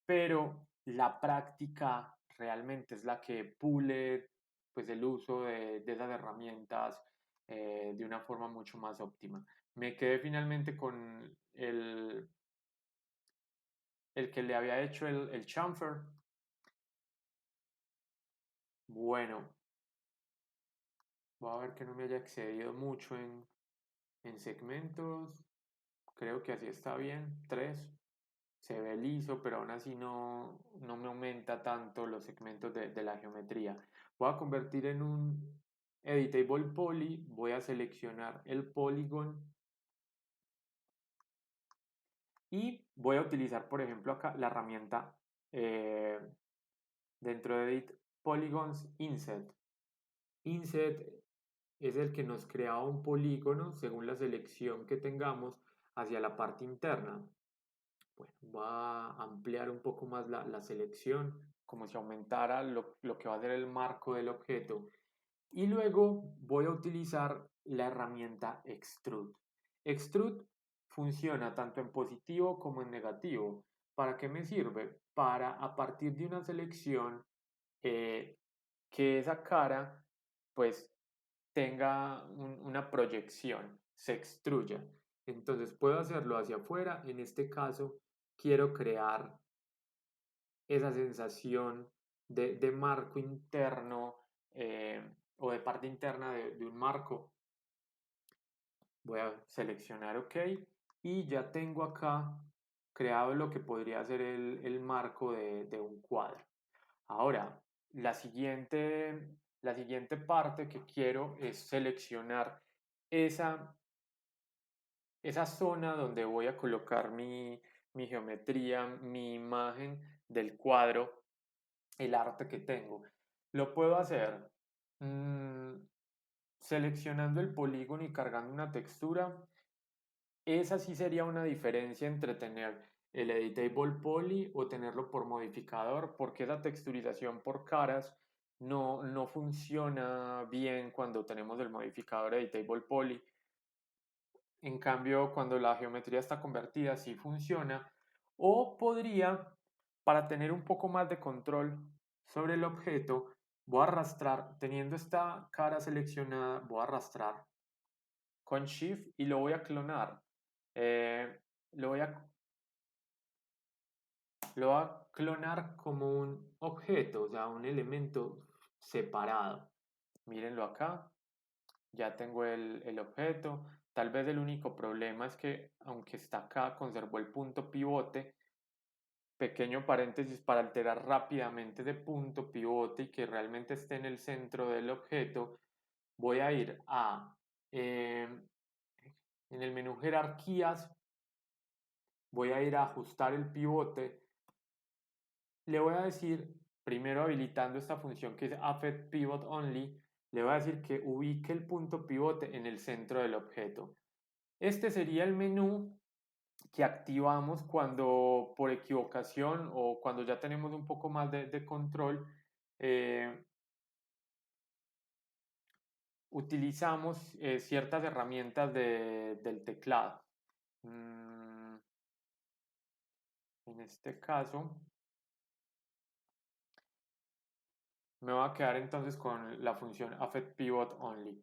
[SPEAKER 1] pero la práctica realmente es la que pule pues, el uso de esas herramientas de una forma mucho más óptima. Me quedé finalmente con el que le había hecho el chamfer. Bueno, voy a ver que no me haya excedido mucho en segmentos. Creo que así está bien. 3. Se ve liso, pero aún así no me aumenta tanto los segmentos de la geometría. Voy a convertir Editable Poly, voy a seleccionar el Polygon y voy a utilizar, por ejemplo, acá la herramienta eh, dentro de Edit Polygons Inset. Inset es el que nos crea un polígono según la selección que tengamos hacia la parte interna. Bueno, va a ampliar un poco más la selección, como si aumentara lo que va a ser el marco del objeto. Y luego voy a utilizar la herramienta Extrude. Extrude funciona tanto en positivo como en negativo. ¿Para qué me sirve? Para a partir de una selección eh, que esa cara pues tenga una proyección, se extruya. Entonces puedo hacerlo hacia afuera. En este caso quiero crear esa sensación de marco interno o de parte interna de un marco. Voy a seleccionar OK y ya tengo acá creado lo que podría ser el marco de un cuadro. Ahora, la siguiente parte que quiero es seleccionar esa, esa zona donde voy a colocar mi geometría, mi imagen del cuadro, el arte que tengo. Lo puedo hacer mm, seleccionando el polígono y cargando una textura. Esa sí sería una diferencia entre tener el Editable Poly o tenerlo por modificador, porque esa texturización por caras no funciona bien cuando tenemos el modificador Editable Poly. En cambio, cuando la geometría está convertida, sí funciona. O podría, para tener un poco más de control sobre el objeto, voy a arrastrar, teniendo esta cara seleccionada, voy a arrastrar con Shift y lo voy a clonar. Eh, lo voy a, lo voy a clonar como un objeto, o sea, un elemento separado. Mírenlo acá, ya tengo el objeto. Tal vez el único problema es que, aunque está acá, conservó el punto pivote. Pequeño paréntesis para alterar rápidamente de punto pivote y que realmente esté en el centro del objeto. Voy a ir en el menú jerarquías, voy a ir a ajustar el pivote. Le voy a decir, primero habilitando esta función que es affect pivot only, le voy a decir que ubique el punto pivote en el centro del objeto. Este sería el menú que activamos cuando por equivocación o cuando ya tenemos un poco más de control, eh, utilizamos ciertas herramientas del teclado. En este caso, me voy a quedar entonces con la función affect pivot only.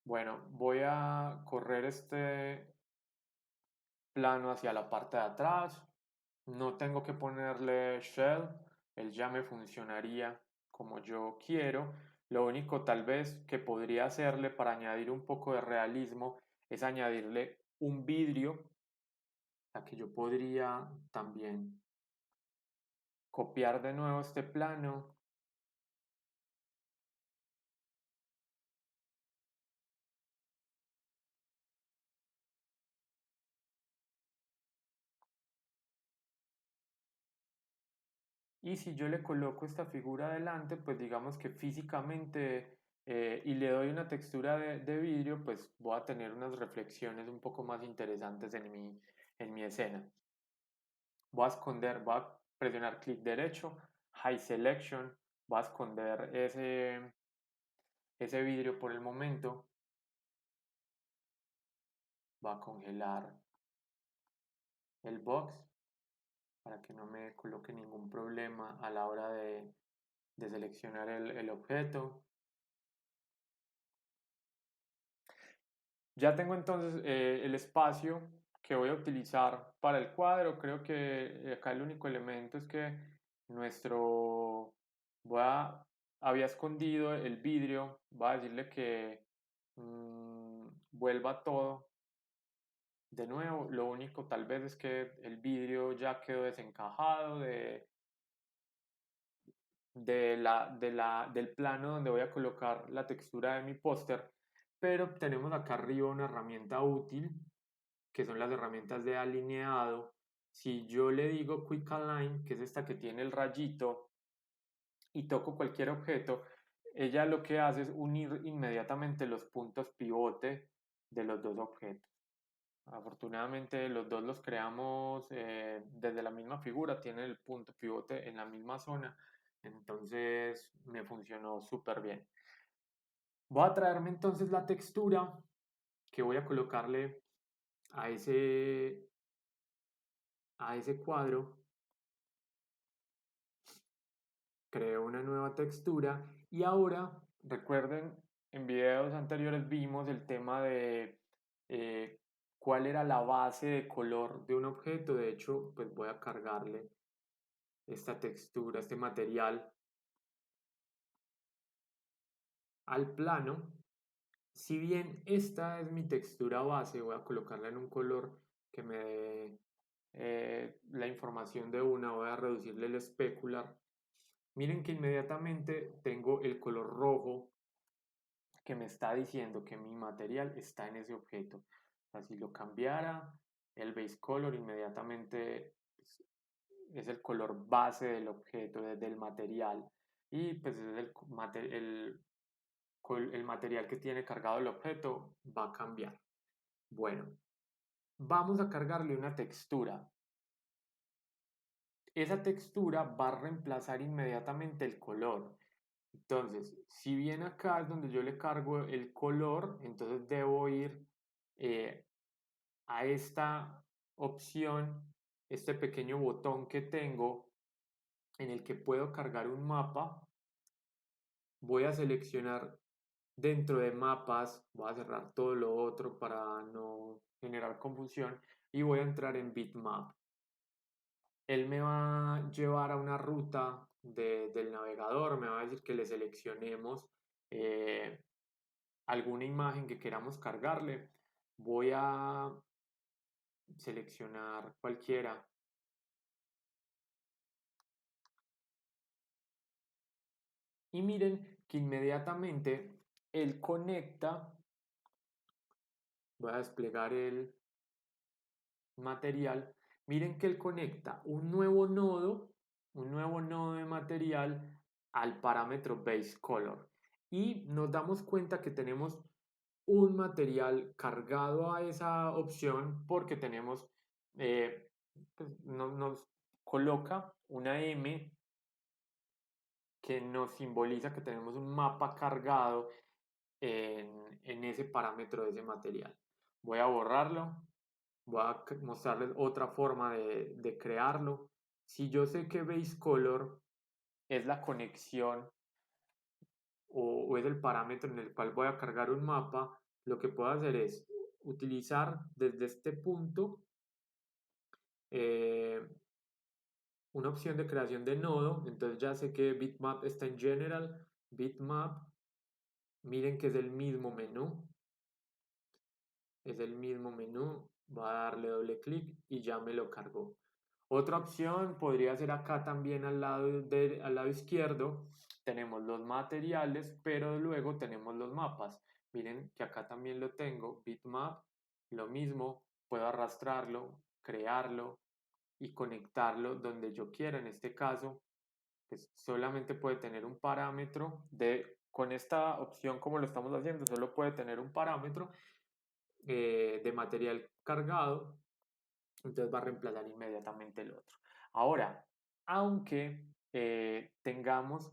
[SPEAKER 1] Bueno, voy a correr este plano hacia la parte de atrás. No tengo que ponerle shell, él ya me funcionaría como yo quiero. Lo único tal vez que podría hacerle para añadir un poco de realismo es añadirle un vidrio, a que yo podría también copiar de nuevo este plano. Y si yo le coloco esta figura adelante, pues digamos que físicamente y le doy una textura de vidrio, pues voy a tener unas reflexiones un poco más interesantes en mi escena. Voy a esconder, voy a presionar clic derecho, High Selection, voy a esconder ese vidrio por el momento, voy a congelar el box para que no me coloque ningún problema a la hora de seleccionar el objeto. Ya tengo entonces el espacio que voy a utilizar para el cuadro. Creo que acá el único elemento es que nuestro... había escondido el vidrio. Voy a decirle que vuelva todo de nuevo. Lo único tal vez es que el vidrio ya quedó desencajado del plano donde voy a colocar la textura de mi póster, pero tenemos acá arriba una herramienta útil, que son las herramientas de alineado. Si yo le digo Quick Align, que es esta que tiene el rayito, y toco cualquier objeto, ella lo que hace es unir inmediatamente los puntos pivote de los dos objetos. Afortunadamente los dos los creamos desde la misma figura, tienen el punto pivote en la misma zona, entonces me funcionó súper bien. Voy a traerme entonces la textura que voy a colocarle a ese cuadro. Creo una nueva textura y ahora, recuerden, en videos anteriores vimos el tema de eh, cuál era la base de color de un objeto. De hecho, pues voy a cargarle esta textura, este material al plano. Si bien esta es mi textura base, voy a colocarla en un color que me dé la información de una. Voy a reducirle el specular. Miren que inmediatamente tengo el color rojo que me está diciendo que mi material está en ese objeto. O sea, si lo cambiara, el base color inmediatamente pues, es el color base del objeto, del material. Y pues es el material que tiene cargado el objeto va a cambiar. Bueno, vamos a cargarle una textura. Esa textura va a reemplazar inmediatamente el color. Entonces, si bien acá es donde yo le cargo el color, entonces debo ir eh, a esta opción, este pequeño botón que tengo en el que puedo cargar un mapa. Voy a seleccionar dentro de mapas, voy a cerrar todo lo otro para no generar confusión y voy a entrar en bitmap. Él me va a llevar a una ruta del navegador, me va a decir que le seleccionemos eh, alguna imagen que queramos cargarle. Voy a seleccionar cualquiera. Y miren que inmediatamente él conecta, voy a desplegar el material, miren que él conecta un nuevo nodo de material al parámetro base color. Y nos damos cuenta que tenemos un material cargado a esa opción porque tenemos, pues, nos coloca una M que nos simboliza que tenemos un mapa cargado en ese parámetro de ese material. Voy a borrarlo, voy a mostrarles otra forma de crearlo. Si yo sé que base color es la conexión o es el parámetro en el cual voy a cargar un mapa, lo que puedo hacer es utilizar desde este punto eh, una opción de creación de nodo. Entonces ya sé que bitmap está en general, bitmap, miren que es el mismo menú, voy a darle doble clic y ya me lo cargó. Otra opción podría ser acá también al lado izquierdo, tenemos los materiales, pero luego tenemos los mapas. Miren que acá también lo tengo, bitmap, lo mismo, puedo arrastrarlo, crearlo y conectarlo donde yo quiera. En este caso, pues solamente puede tener un parámetro con esta opción como lo estamos haciendo, solo puede tener un parámetro de material cargado, entonces va a reemplazar inmediatamente el otro. Ahora, aunque tengamos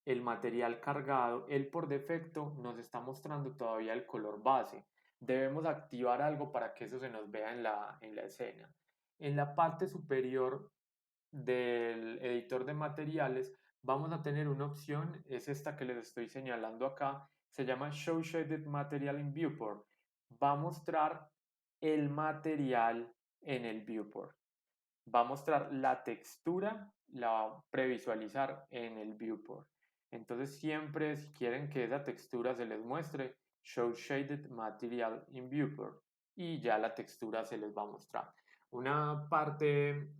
[SPEAKER 1] el material cargado, él por defecto nos está mostrando todavía el color base. Debemos activar algo para que eso se nos vea en la escena. En la parte superior del editor de materiales vamos a tener una opción, es esta que les estoy señalando acá, se llama Show Shaded Material in Viewport. Va a mostrar el material en el viewport. Va a mostrar la textura, la va a previsualizar en el viewport. Entonces siempre si quieren que esa textura se les muestre, Show Shaded Material in Viewport y ya la textura se les va a mostrar. Una parte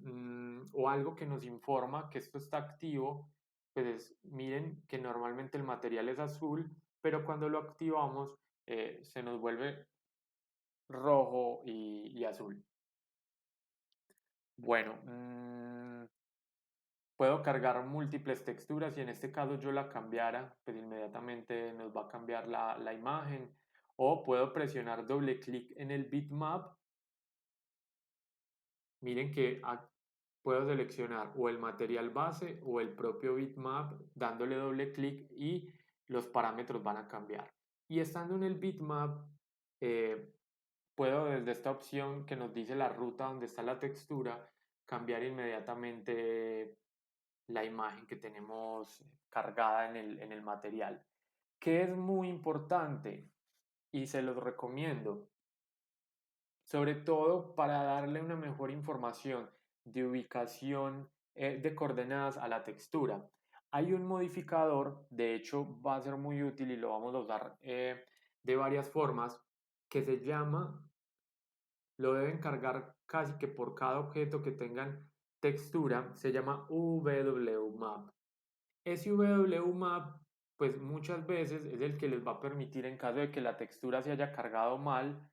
[SPEAKER 1] o algo que nos informa que esto está activo pues miren que normalmente el material es azul, pero cuando lo activamos se nos vuelve rojo y azul. Bueno, puedo cargar múltiples texturas y en este caso yo la cambiara, pues inmediatamente nos va a cambiar la imagen. O puedo presionar doble clic en el bitmap. Miren que puedo seleccionar o el material base o el propio bitmap dándole doble clic y los parámetros van a cambiar. Y estando en el bitmap, eh, puedo desde esta opción que nos dice la ruta donde está la textura, cambiar inmediatamente la imagen que tenemos cargada en el material, que es muy importante y se los recomiendo, sobre todo para darle una mejor información de ubicación de coordenadas a la textura. Hay un modificador, de hecho va a ser muy útil y lo vamos a usar de varias formas, que se llama, lo deben cargar casi que por cada objeto que tengan textura, se llama UWMap. Ese UWMap, pues muchas veces es el que les va a permitir, en caso de que la textura se haya cargado mal,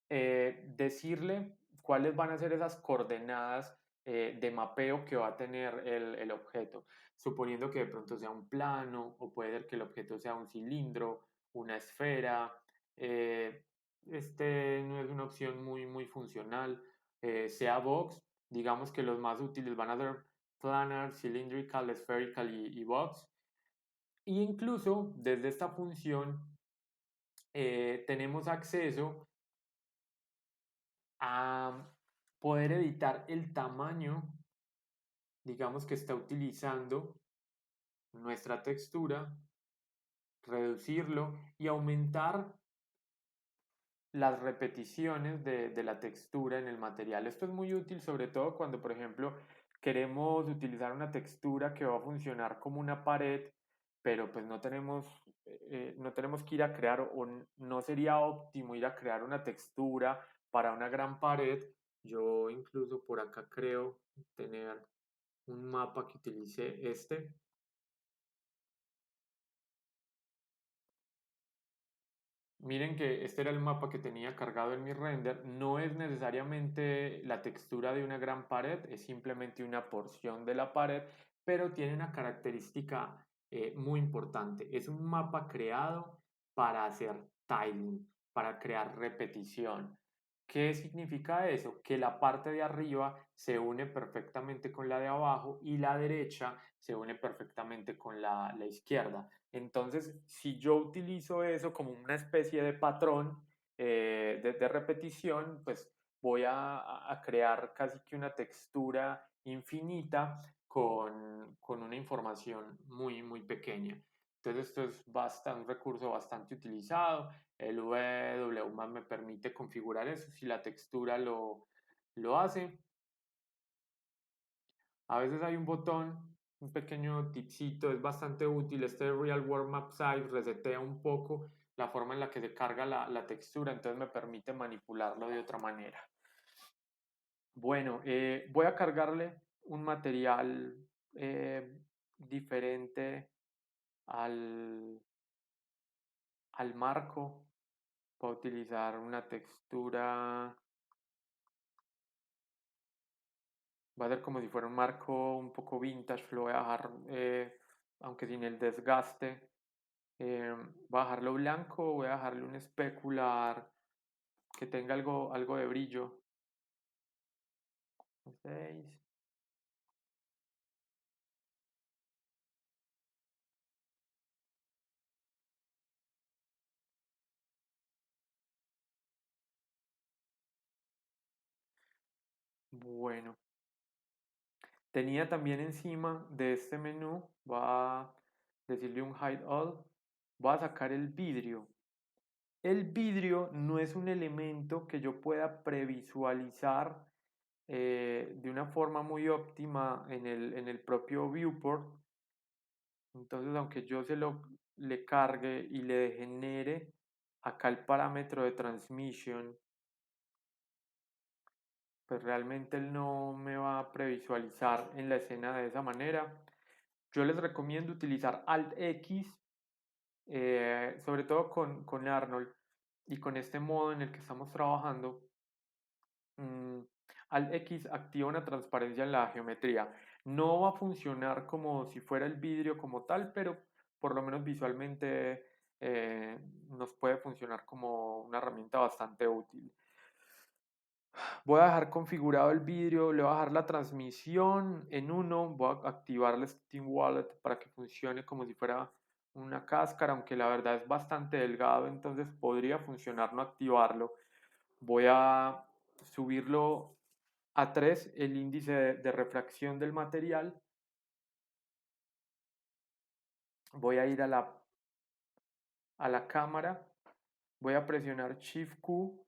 [SPEAKER 1] decirle cuáles van a ser esas coordenadas de mapeo que va a tener el objeto, suponiendo que de pronto sea un plano o puede ser que el objeto sea un cilindro, una esfera. Este no es una opción muy funcional. Sea box, digamos que los más útiles van a ser planar, cylindrical, spherical y box. E incluso desde esta función tenemos acceso a poder editar el tamaño, digamos, que está utilizando nuestra textura, reducirlo y aumentar las repeticiones de la textura en el material. Esto es muy útil sobre todo cuando, por ejemplo, queremos utilizar una textura que va a funcionar como una pared, pero pues no tenemos que ir a crear o no sería óptimo ir a crear una textura para una gran pared. Yo incluso por acá creo tener un mapa que utilice este. Miren que este era el mapa que tenía cargado en mi render. No es necesariamente la textura de una gran pared, es simplemente una porción de la pared, pero tiene una característica muy importante. Es un mapa creado para hacer tiling, para crear repetición. ¿Qué significa eso? Que la parte de arriba se une perfectamente con la de abajo y la derecha se une perfectamente con la izquierda. Entonces, si yo utilizo eso como una especie de patrón de repetición, pues voy a crear casi que una textura infinita con una información muy pequeña. Entonces, esto es un recurso bastante utilizado. El WMAP me permite configurar eso si la textura lo hace. A veces hay un botón, un pequeño tipcito, es bastante útil. Este Real World Map Size resetea un poco la forma en la que se carga la textura, entonces me permite manipularlo de otra manera. Bueno, voy a cargarle un material diferente al, al marco. Voy a utilizar una textura, va a ser como si fuera un marco un poco vintage, lo voy a dejar, aunque sin el desgaste. Voy a dejarlo blanco, voy a dejarle un especular que tenga algo de brillo. 6. Bueno, tenía también encima de este menú, va a decirle un hide all, voy a sacar el vidrio. El vidrio no es un elemento que yo pueda previsualizar de una forma muy óptima en el propio viewport. Entonces, aunque yo le cargue y le genere acá el parámetro de transmission, pues realmente él no me va a previsualizar en la escena de esa manera. Yo les recomiendo utilizar Alt X, sobre todo con Arnold y con este modo en el que estamos trabajando. mm, Alt X activa una transparencia en la geometría. No va a funcionar como si fuera el vidrio como tal, pero por lo menos visualmente nos puede funcionar como una herramienta bastante útil. Voy a dejar configurado el vidrio, le voy a dejar la transmisión en 1, voy a activar el Steam Wallet para que funcione como si fuera una cáscara, aunque la verdad es bastante delgado, entonces podría funcionar no activarlo. Voy a subirlo a 3 el índice de refracción del material. Voy a ir a la cámara, voy a presionar Shift Q,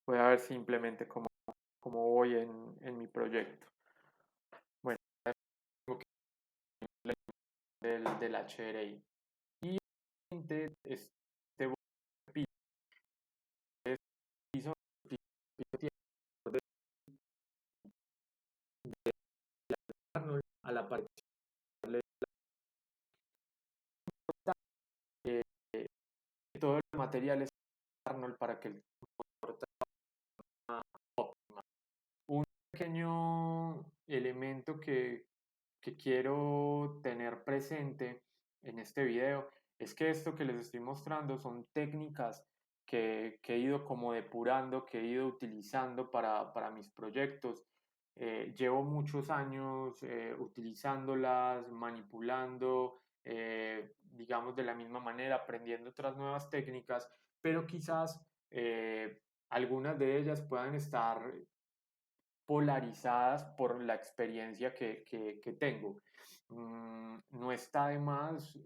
[SPEAKER 1] voy a ver simplemente cómo voy en mi proyecto. Bueno, tengo que ir del HRI. Y este piso a la pared eh, todo el material es Arnold para que el óptima. Un pequeño elemento que quiero tener presente en este video es que esto que les estoy mostrando son técnicas que he ido como depurando, que he ido utilizando para mis proyectos. Llevo muchos años utilizándolas, manipulando, digamos de la misma manera, aprendiendo otras nuevas técnicas, pero quizás algunas de ellas puedan estar polarizadas por la experiencia que tengo. No está de más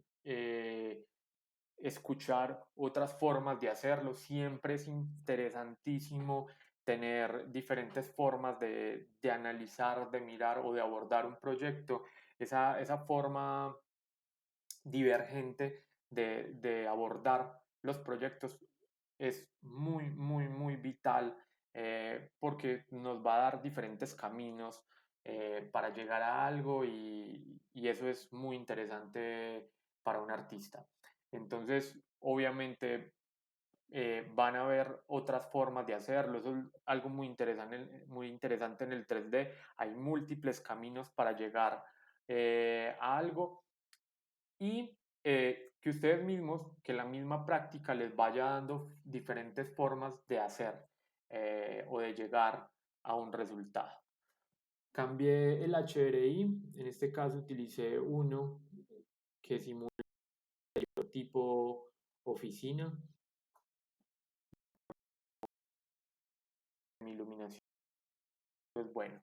[SPEAKER 1] escuchar otras formas de hacerlo. Siempre es interesantísimo tener diferentes formas de analizar, de mirar o de abordar un proyecto. Esa forma divergente de abordar los proyectos es muy, muy, muy vital porque nos va a dar diferentes caminos para llegar a algo y eso es muy interesante para un artista. Entonces, obviamente, van a haber otras formas de hacerlo. Eso es algo muy interesante en el 3D. Hay múltiples caminos para llegar a algo y que ustedes mismos, que la misma práctica les vaya dando diferentes formas de hacer o de llegar a un resultado. Cambié el HRI, en este caso utilicé uno que simula tipo oficina. Mi iluminación es bueno.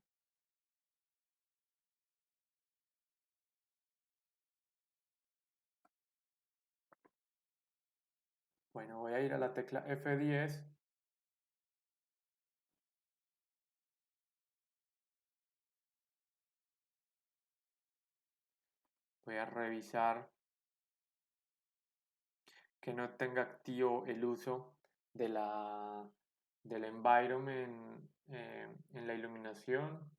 [SPEAKER 1] Bueno, voy a ir a la tecla F10. Voy a revisar que no tenga activo el uso de del environment en la iluminación.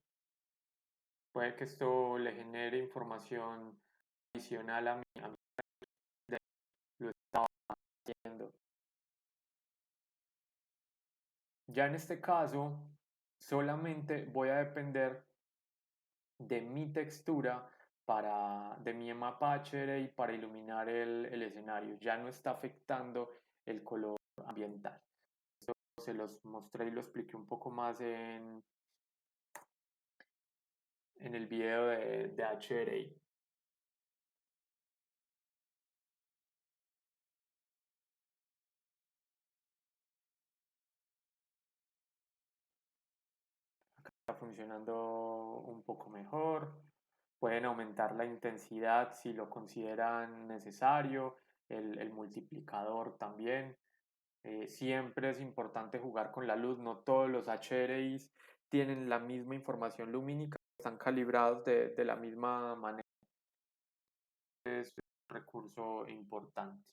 [SPEAKER 1] Puede que esto le genere información adicional a mí lo estaba haciendo. Ya en este caso, solamente voy a depender de mi textura de mi mapa HRI para iluminar el escenario. Ya no está afectando el color ambiental. Esto se los mostré y lo expliqué un poco más en el video de HRI. Está funcionando un poco mejor. Pueden aumentar la intensidad si lo consideran necesario, el multiplicador también. Siempre es importante jugar con la luz, no todos los HRIs tienen la misma información lumínica, están calibrados de la misma manera. Es un recurso importante.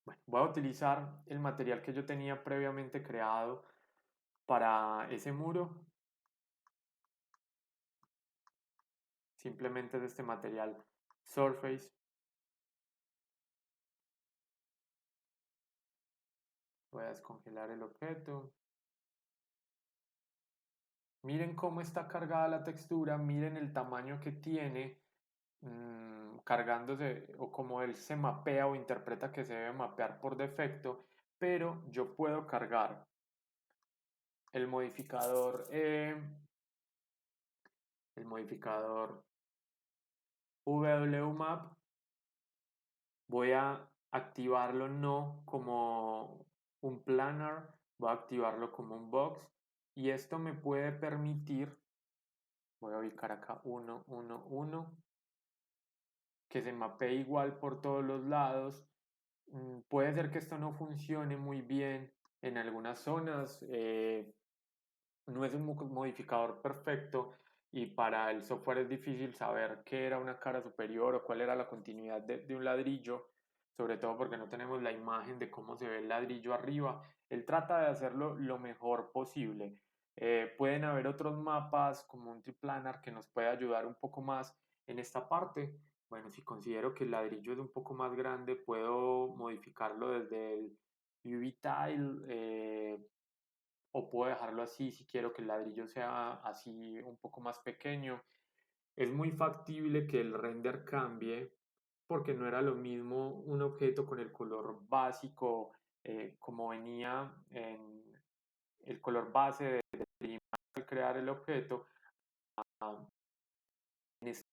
[SPEAKER 1] Bueno, Voy a utilizar el material que yo tenía previamente creado para ese muro. Simplemente es este material Surface. Voy a descongelar el objeto. Miren cómo está cargada la textura, miren el tamaño que tiene cargándose o como él se mapea o interpreta que se debe mapear por defecto, pero yo puedo cargar el modificador WMAP. Voy a activarlo no como un planar, voy a activarlo como un box y esto me puede permitir, voy a ubicar acá 1, 1, 1, que se mapee igual por todos los lados. Puede ser que esto no funcione muy bien en algunas zonas, no es un modificador perfecto y para el software es difícil saber qué era una cara superior o cuál era la continuidad de un ladrillo, sobre todo porque no tenemos la imagen de cómo se ve el ladrillo arriba. Él trata de hacerlo lo mejor posible. Pueden haber otros mapas como un triplanar que nos puede ayudar un poco más en esta parte. Bueno, si considero que el ladrillo es un poco más grande, puedo modificarlo desde el UV Tile, o puedo dejarlo así si quiero que el ladrillo sea así un poco más pequeño. Es muy factible que el render cambie porque no era lo mismo un objeto con el color básico como venía en el color base de al crear el objeto, en esta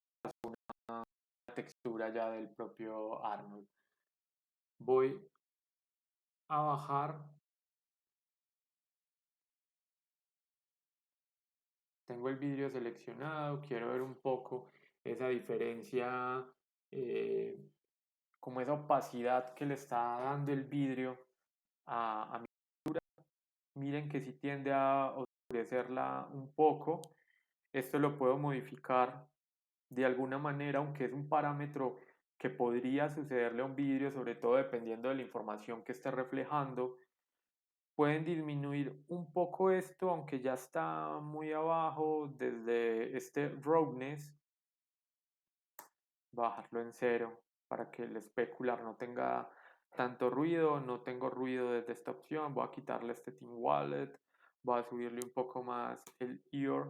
[SPEAKER 1] textura ya del propio Arnold. Voy a bajar. Tengo el vidrio seleccionado, quiero ver un poco esa diferencia, eh, como esa opacidad que le está dando el vidrio a mi. Miren que si tiende a oscurecerla un poco. Esto lo puedo modificar de alguna manera, aunque es un parámetro que podría sucederle a un vidrio, sobre todo dependiendo de la información que esté reflejando. Pueden disminuir un poco esto, aunque ya está muy abajo desde este roughness, bajarlo en cero para que el especular no tenga tanto ruido. No tengo ruido desde esta opción. Voy a quitarle este Team Wallet, voy a subirle un poco más el ear.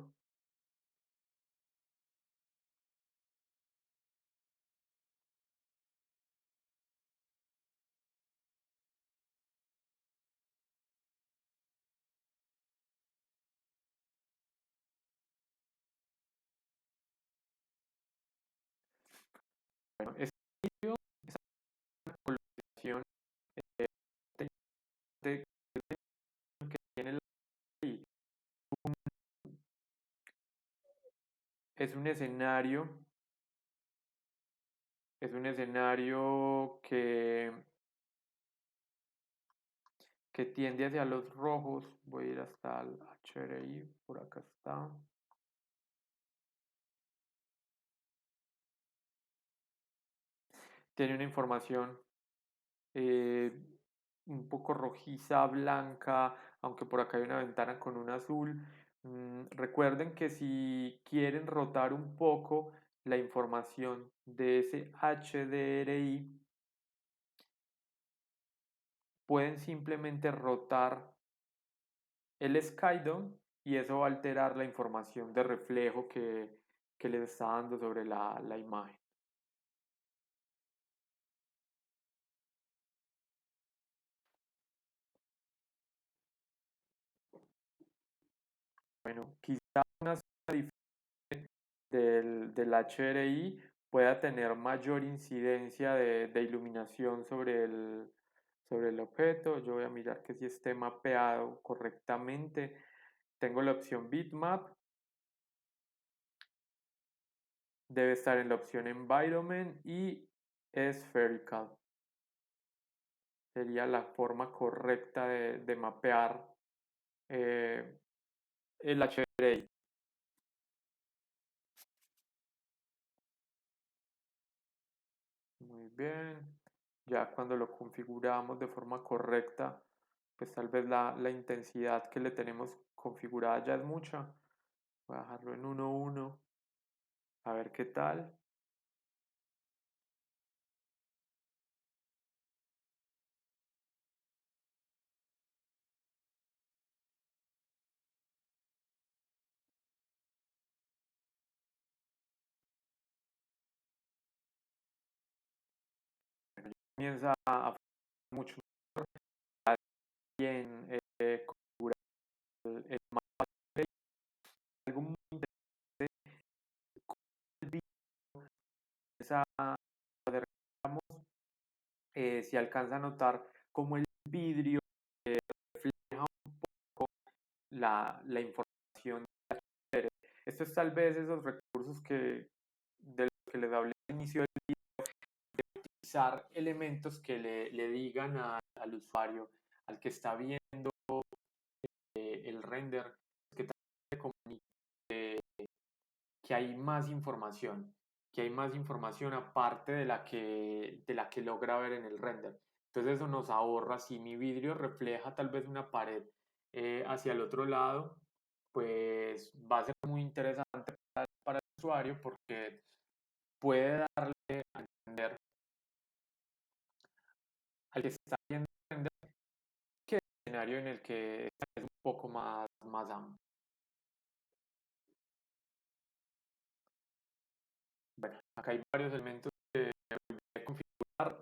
[SPEAKER 1] Bueno, este vídeo, esta colocación de que tiene es un escenario, es un escenario que tiende hacia los rojos. Voy a ir hasta el HRI, por acá está. Tiene una información eh, un poco rojiza, blanca, aunque por acá hay una ventana con un azul. Recuerden que si quieren rotar un poco la información de ese HDRI, pueden simplemente rotar el Skydome y eso va a alterar la información de reflejo que les está dando sobre la imagen. Bueno, quizá una zona del HRI pueda tener mayor incidencia de iluminación sobre el objeto. Yo voy a mirar que si esté mapeado correctamente. Tengo la opción Bitmap. Debe estar en la opción Environment y Spherical. Sería la forma correcta de mapear eh, el HDRI. Muy bien. Ya cuando lo configuramos de forma correcta, pues tal vez la intensidad que le tenemos configurada ya es mucha. Voy a dejarlo en 1.1, a ver qué tal. Comienza a mucho bien configurar el mapa. Algo muy interesante con el vídeo es si alcanza a notar cómo el vidrio refleja un poco la información. Esto es tal vez esos recursos de los que les hablé al inicio del video, de utilizar elementos que le digan al usuario, al que está viendo el render, que también le comunique que hay más información, que hay más información aparte de la que logra ver en el render. Entonces eso nos ahorra, si mi vidrio refleja tal vez una pared hacia el otro lado, pues va a ser muy interesante para el usuario porque puede darle a entender al que está viendo el render que el escenario en el que está es un poco más amplio. Bueno, acá hay varios elementos que de configurar.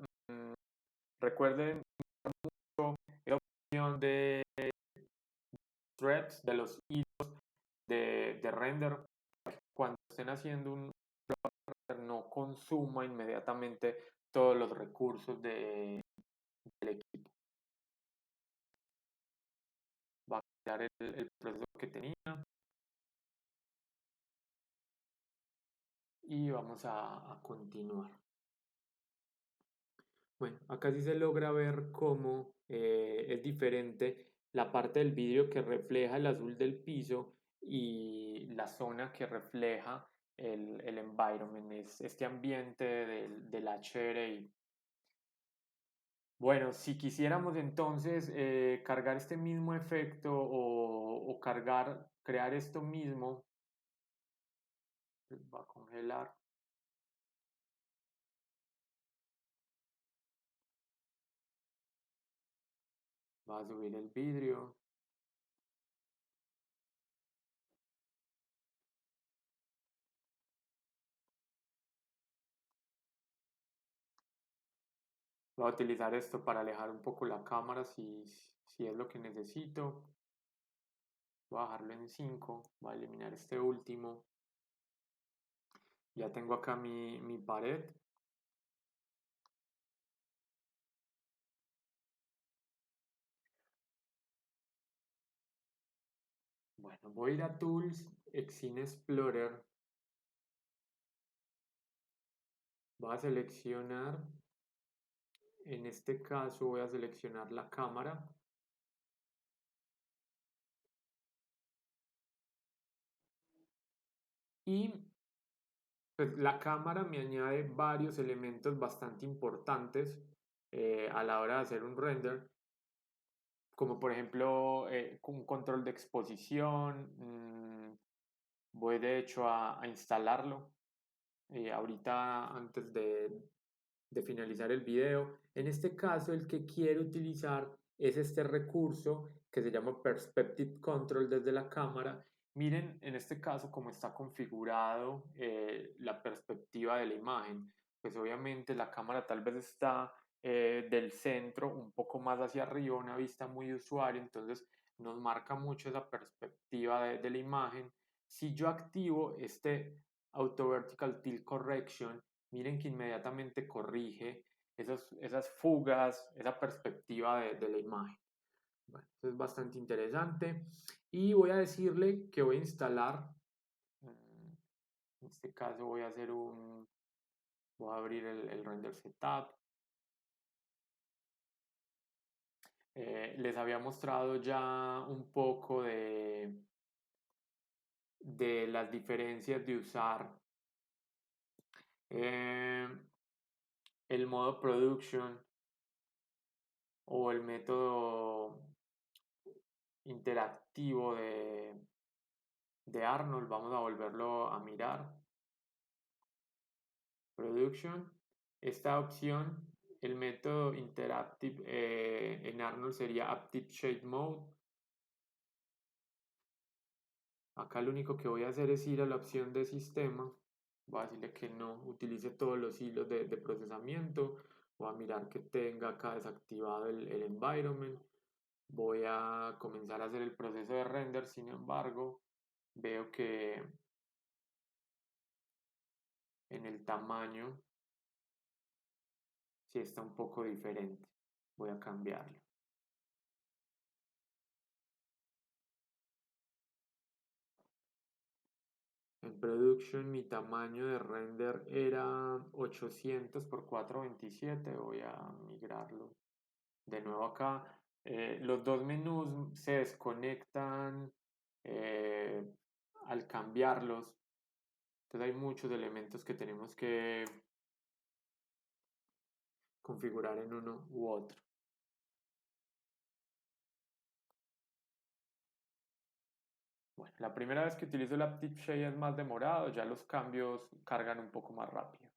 [SPEAKER 1] Recuerden mucho la opción de threads, de los hilos de render, cuando estén haciendo un render no consuma inmediatamente todos los recursos del equipo. Va a crear el proceso que tenía y vamos a continuar. Bueno, acá sí se logra ver cómo es diferente la parte del vidrio que refleja el azul del piso y la zona que refleja el environment, es este ambiente del HRI. Bueno, si quisiéramos entonces cargar este mismo efecto o crear esto mismo, pues va a congelar, va a subir el vidrio. Voy a utilizar esto para alejar un poco la cámara si es lo que necesito. Voy a bajarlo en 5. Voy a eliminar este último. Ya tengo acá mi pared. Bueno, voy a ir a Tools, Scene Explorer. Voy a seleccionar, en este caso voy a seleccionar la cámara. Y pues la cámara me añade varios elementos bastante importantes a la hora de hacer un render, como por ejemplo un control de exposición. Voy de hecho a instalarlo ahorita antes de finalizar el video. En este caso, el que quiero utilizar es este recurso que se llama Perspective Control desde la cámara. Miren en este caso cómo está configurado la perspectiva de la imagen. Pues obviamente la cámara tal vez está del centro un poco más hacia arriba, una vista muy de usuario, entonces nos marca mucho esa perspectiva de la imagen. Si yo activo este Auto Vertical Tilt Correction, miren que inmediatamente corrige esas fugas, esa perspectiva de la imagen. Bueno, eso es bastante interesante. Y voy a decirle que voy a instalar, en este caso voy a voy a abrir el render setup. Les había mostrado ya un poco de las diferencias de usar eh, el modo production o el método interactivo de Arnold. Vamos a volverlo a mirar. Production. Esta opción, el método interactive en Arnold sería Active Shape Mode. Acá lo único que voy a hacer es ir a la opción de sistema. Voy a decirle que no utilice todos los hilos de procesamiento. Voy a mirar que tenga acá desactivado el environment. Voy a comenzar a hacer el proceso de render. Sin embargo, veo que en el tamaño sí está un poco diferente. Voy a cambiarlo. En production mi tamaño de render era 800 por 427. Voy a migrarlo de nuevo acá. Los dos menús se desconectan al cambiarlos. Entonces hay muchos elementos que tenemos que configurar en uno u otro. Bueno, la primera vez que utilizo el Active Shade es más demorado, ya los cambios cargan un poco más rápido.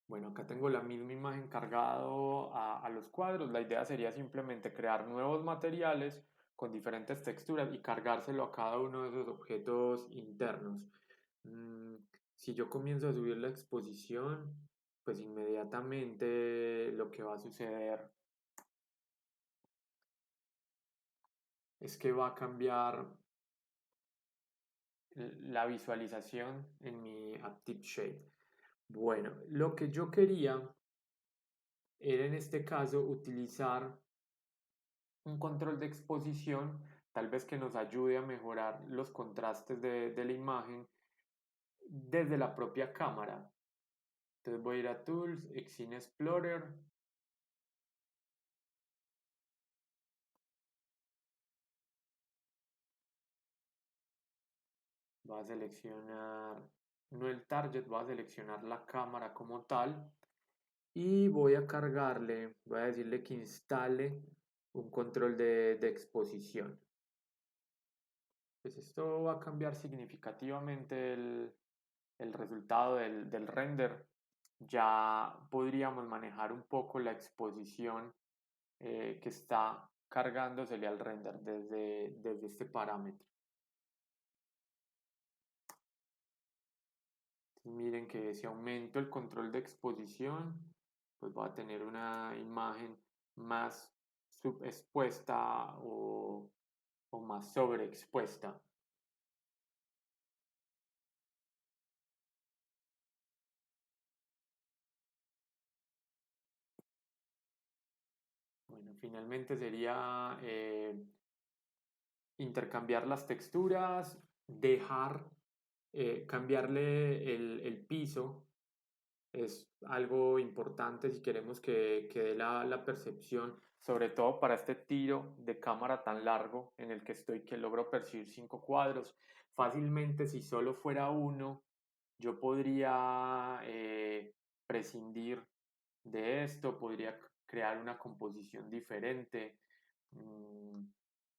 [SPEAKER 1] Bueno, acá tengo la misma imagen cargado a los cuadros. La idea sería simplemente crear nuevos materiales con diferentes texturas y cargárselo a cada uno de esos objetos internos. Mm, si yo comienzo a subir la exposición, pues inmediatamente lo que va a suceder es que va a cambiar la visualización en mi Active Shade. Bueno, lo que yo quería era en este caso utilizar un control de exposición, tal vez que nos ayude a mejorar los contrastes de la imagen desde la propia cámara. Entonces voy a ir a Tools, Scene Explorer. Voy a seleccionar, no el target, voy a seleccionar la cámara como tal. Y voy a cargarle, voy a decirle que instale un control de exposición. Pues esto va a cambiar significativamente el resultado del render. Ya podríamos manejar un poco la exposición que está cargándosele al render desde este parámetro. Entonces miren que si aumento el control de exposición, pues va a tener una imagen más subexpuesta o más sobreexpuesta. Bueno, finalmente sería intercambiar las texturas, cambiarle el piso. Es algo importante si queremos que dé la percepción, sobre todo para este tiro de cámara tan largo en el que estoy, que logro percibir 5 cuadros. Fácilmente, si solo fuera uno, yo podría prescindir de esto, podría crear una composición diferente,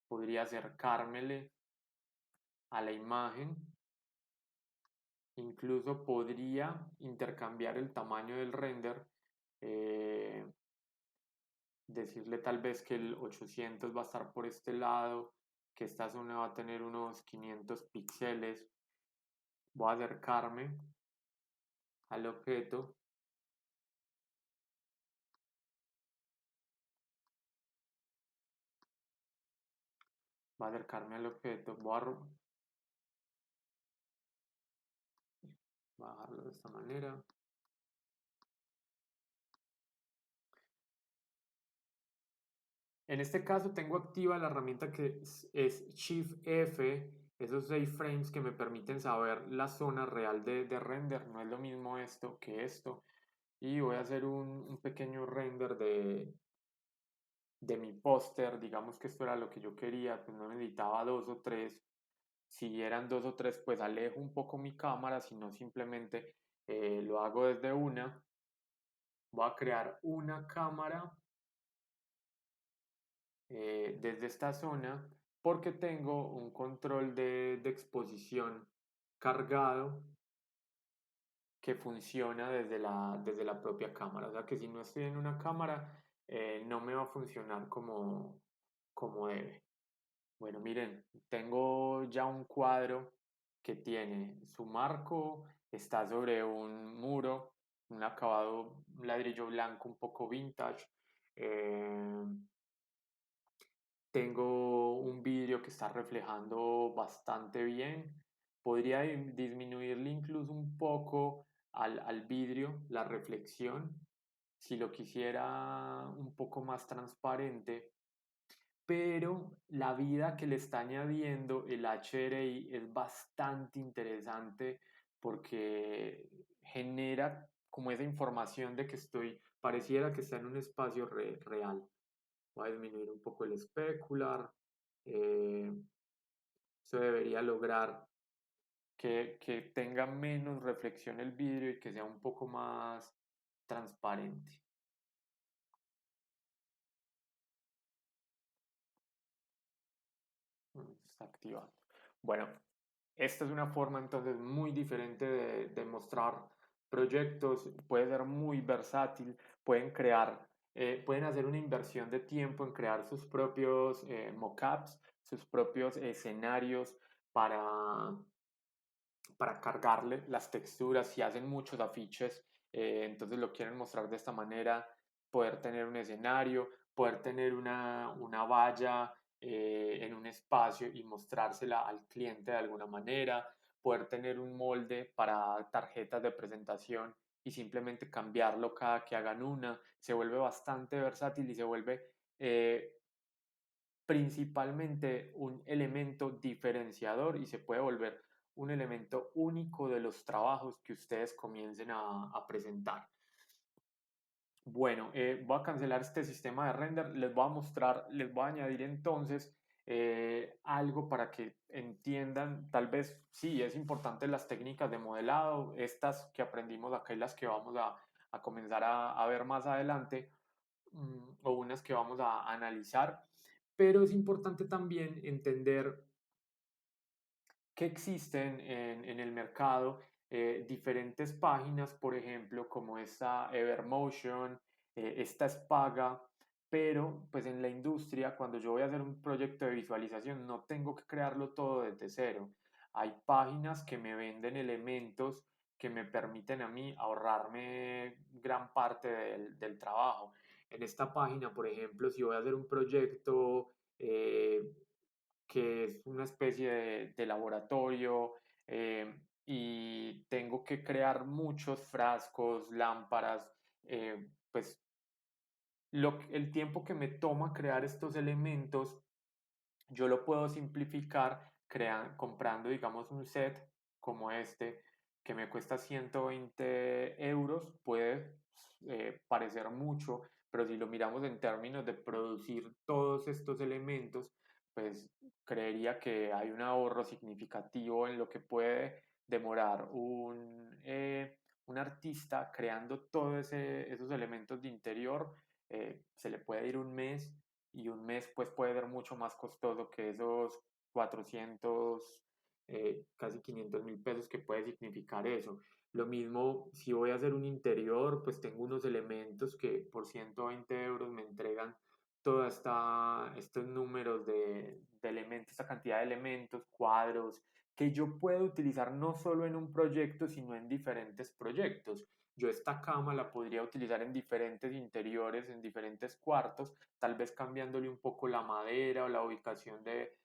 [SPEAKER 1] podría acercármele a la imagen, incluso podría intercambiar el tamaño del render, eh, decirle tal vez que el 800 va a estar por este lado, que esta zona va a tener unos 500 píxeles. Voy a acercarme al objeto. Voy a acercarme al objeto. Voy a bajarlo de esta manera. En este caso tengo activa la herramienta que es Shift F, esos 6 frames que me permiten saber la zona real de render. No es lo mismo esto que esto. y voy a hacer un pequeño render de mi póster. Digamos que esto era lo que yo quería, pues no necesitaba dos o tres. Si eran dos o tres, pues alejo un poco mi cámara, sino simplemente lo hago desde una. Voy a crear una cámara desde esta zona porque tengo un control de exposición cargado que funciona desde la propia cámara. O sea que si no estoy en una cámara, no me va a funcionar como debe. Bueno, miren, tengo ya un cuadro que tiene su marco, está sobre un muro, un acabado, un ladrillo blanco un poco vintage. eh, Tengo un vidrio que está reflejando bastante bien. Podría disminuirle incluso un poco al vidrio la reflexión si lo quisiera un poco más transparente, pero la vida que le está añadiendo el HDRI es bastante interesante porque genera como esa información de que pareciera que está en un espacio real. Voy a disminuir un poco el especular. eh, Eso debería lograr que tenga menos reflexión el vidrio y que sea un poco más transparente. Está activado. Bueno, esta es una forma entonces muy diferente de mostrar proyectos. Puede ser muy versátil. Pueden hacer una inversión de tiempo en crear sus propios mockups, sus propios escenarios para, para cargarle las texturas. Si hacen muchos afiches, entonces lo quieren mostrar de esta manera, poder tener un escenario, poder tener una valla en un espacio y mostrársela al cliente de alguna manera, poder tener un molde para tarjetas de presentación y simplemente cambiarlo cada que hagan una. Se vuelve bastante versátil y se vuelve principalmente un elemento diferenciador y se puede volver un elemento único de los trabajos que ustedes comiencen a presentar. Bueno, voy a cancelar este sistema de render, les voy a mostrar, les voy a añadir entonces algo para que entiendan, tal vez sí, es importante las técnicas de modelado, estas que aprendimos acá y las que vamos a comenzar a ver más adelante, o unas que vamos a analizar, pero es importante también entender que existen en el mercado diferentes páginas, por ejemplo, como esta Evermotion, esta es paga, pero pues en la industria, cuando yo voy a hacer un proyecto de visualización, no tengo que crearlo todo desde cero. Hay páginas que me venden elementos que me permiten a mí ahorrarme gran parte del trabajo. En esta página, por ejemplo, si voy a hacer un proyecto que es una especie de laboratorio, y tengo que crear muchos frascos, lámparas, pues el tiempo que me toma crear estos elementos yo lo puedo simplificar comprando, digamos, un set como este que me cuesta 120 euros. Puede parecer mucho, pero si lo miramos en términos de producir todos estos elementos, pues creería que hay un ahorro significativo en lo que puede demorar un artista creando todos esos elementos de interior. Se le puede ir un mes y un mes pues puede ser mucho más costoso que esos 400, casi 500.000 pesos que puede significar eso. Lo mismo si voy a hacer un interior, pues tengo unos elementos que por 120 euros me entregan estos números de elementos, esta cantidad de elementos, cuadros, que yo puedo utilizar no solo en un proyecto, sino en diferentes proyectos. Yo esta cama la podría utilizar en diferentes interiores, en diferentes cuartos, tal vez cambiándole un poco la madera o la ubicación de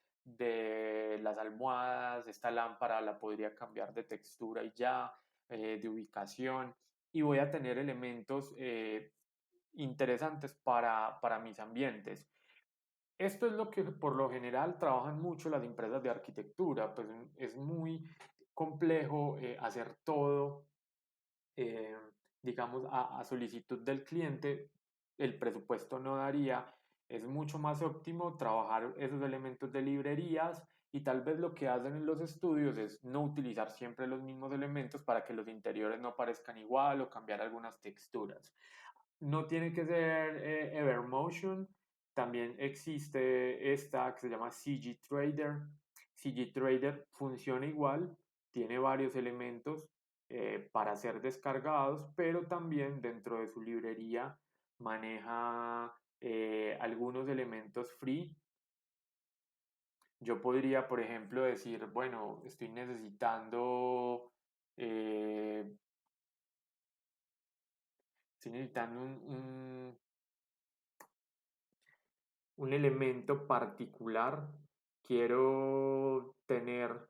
[SPEAKER 1] las almohadas. Esta lámpara la podría cambiar de textura y ya, de ubicación, y voy a tener elementos interesantes para mis ambientes. Esto es lo que por lo general trabajan mucho las empresas de arquitectura, pues es muy complejo hacer todo. digamos, a solicitud del cliente, el presupuesto no daría. Es mucho más óptimo trabajar esos elementos de librerías y tal vez lo que hacen en los estudios es no utilizar siempre los mismos elementos para que los interiores no parezcan igual o cambiar algunas texturas. No tiene que ser Evermotion, también existe esta que se llama CG Trader. CG Trader funciona igual, tiene varios elementos para ser descargados, pero también dentro de su librería maneja algunos elementos free. Yo podría, por ejemplo, decir, bueno, eh, estoy necesitando un elemento particular. Quiero tener,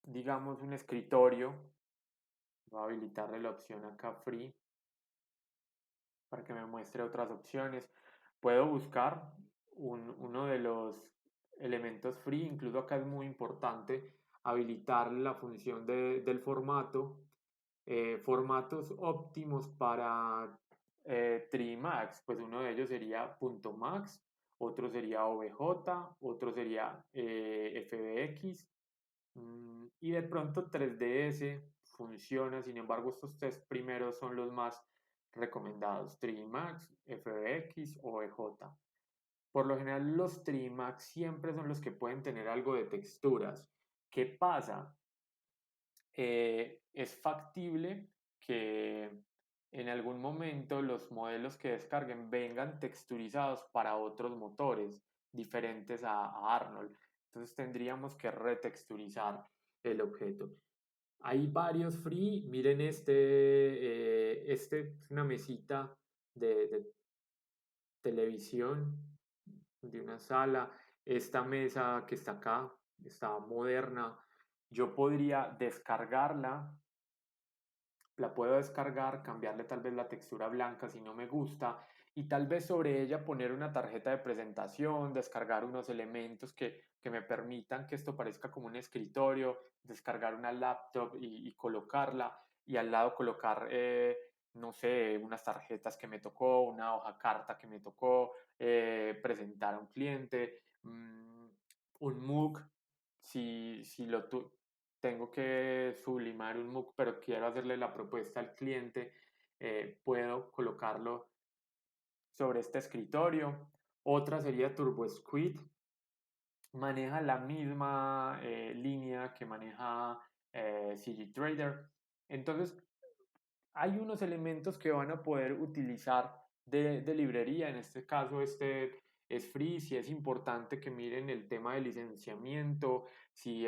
[SPEAKER 1] digamos, un escritorio. Voy a habilitarle la opción acá free para que me muestre otras opciones. Puedo buscar uno de los elementos free. Incluso acá es muy importante habilitar la función del formato. Formatos óptimos para Trimax, pues uno de ellos sería .max, otro sería OBJ, otro sería FBX, y de pronto 3ds funciona. Sin embargo, estos tres primeros son los más recomendados: Trimax, FBX o OBJ. Por lo general, los Trimax siempre son los que pueden tener algo de texturas. ¿Qué pasa? Es factible que en algún momento los modelos que descarguen vengan texturizados para otros motores diferentes a Arnold. Entonces tendríamos que retexturizar el objeto. Hay varios free. Miren este es una mesita de televisión de una sala. Esta mesa que está acá está moderna. Yo podría descargarla, la puedo descargar, cambiarle tal vez la textura blanca si no me gusta y tal vez sobre ella poner una tarjeta de presentación, descargar unos elementos que me permitan que esto parezca como un escritorio, descargar una laptop y colocarla y al lado colocar, no sé, unas tarjetas que me tocó, una hoja carta que me tocó, presentar a un cliente, un MOOC, si tengo que sublimar un MOOC, pero quiero hacerle la propuesta al cliente, puedo colocarlo sobre este escritorio. Otra sería TurboSquid, maneja la misma línea que maneja CG Trader. Entonces, hay unos elementos que van a poder utilizar de librería. En este caso, este es free. Si es importante que miren el tema de licenciamiento, si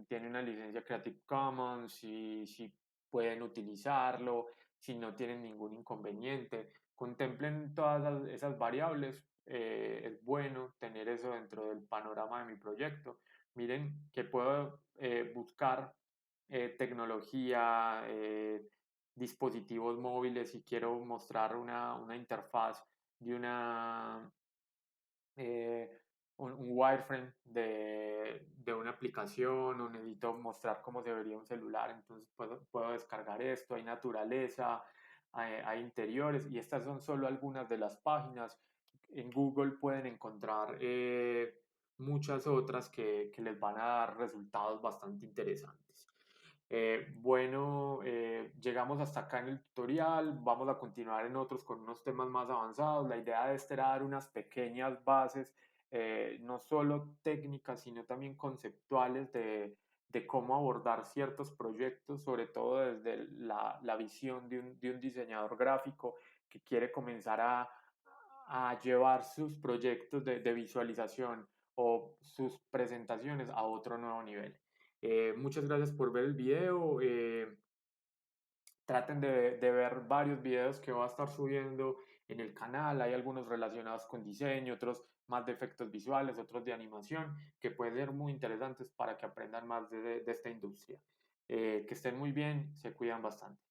[SPEAKER 1] tiene una licencia Creative Commons, si pueden utilizarlo, si no tienen ningún inconveniente. Contemplen todas esas variables. Es bueno tener eso dentro del panorama de mi proyecto. Miren que puedo buscar tecnología, dispositivos móviles y quiero mostrar una interfaz de eh, un wireframe de una aplicación o necesito mostrar cómo se vería un celular, entonces puedo descargar esto. Hay naturaleza, hay interiores y estas son solo algunas de las páginas. En Google pueden encontrar muchas otras que les van a dar resultados bastante interesantes. Bueno, llegamos hasta acá en el tutorial. Vamos a continuar en otros con unos temas más avanzados. La idea de este era dar unas pequeñas bases, no solo técnicas, sino también conceptuales de cómo abordar ciertos proyectos, sobre todo desde la visión de un diseñador gráfico que quiere comenzar a llevar sus proyectos de visualización o sus presentaciones a otro nuevo nivel. Muchas gracias por ver el video. Traten de ver varios videos que voy a estar subiendo en el canal. Hay algunos relacionados con diseño, otros más de efectos visuales, otros de animación, que pueden ser muy interesantes para que aprendan más de esta industria. Que estén muy bien, se cuidan bastante.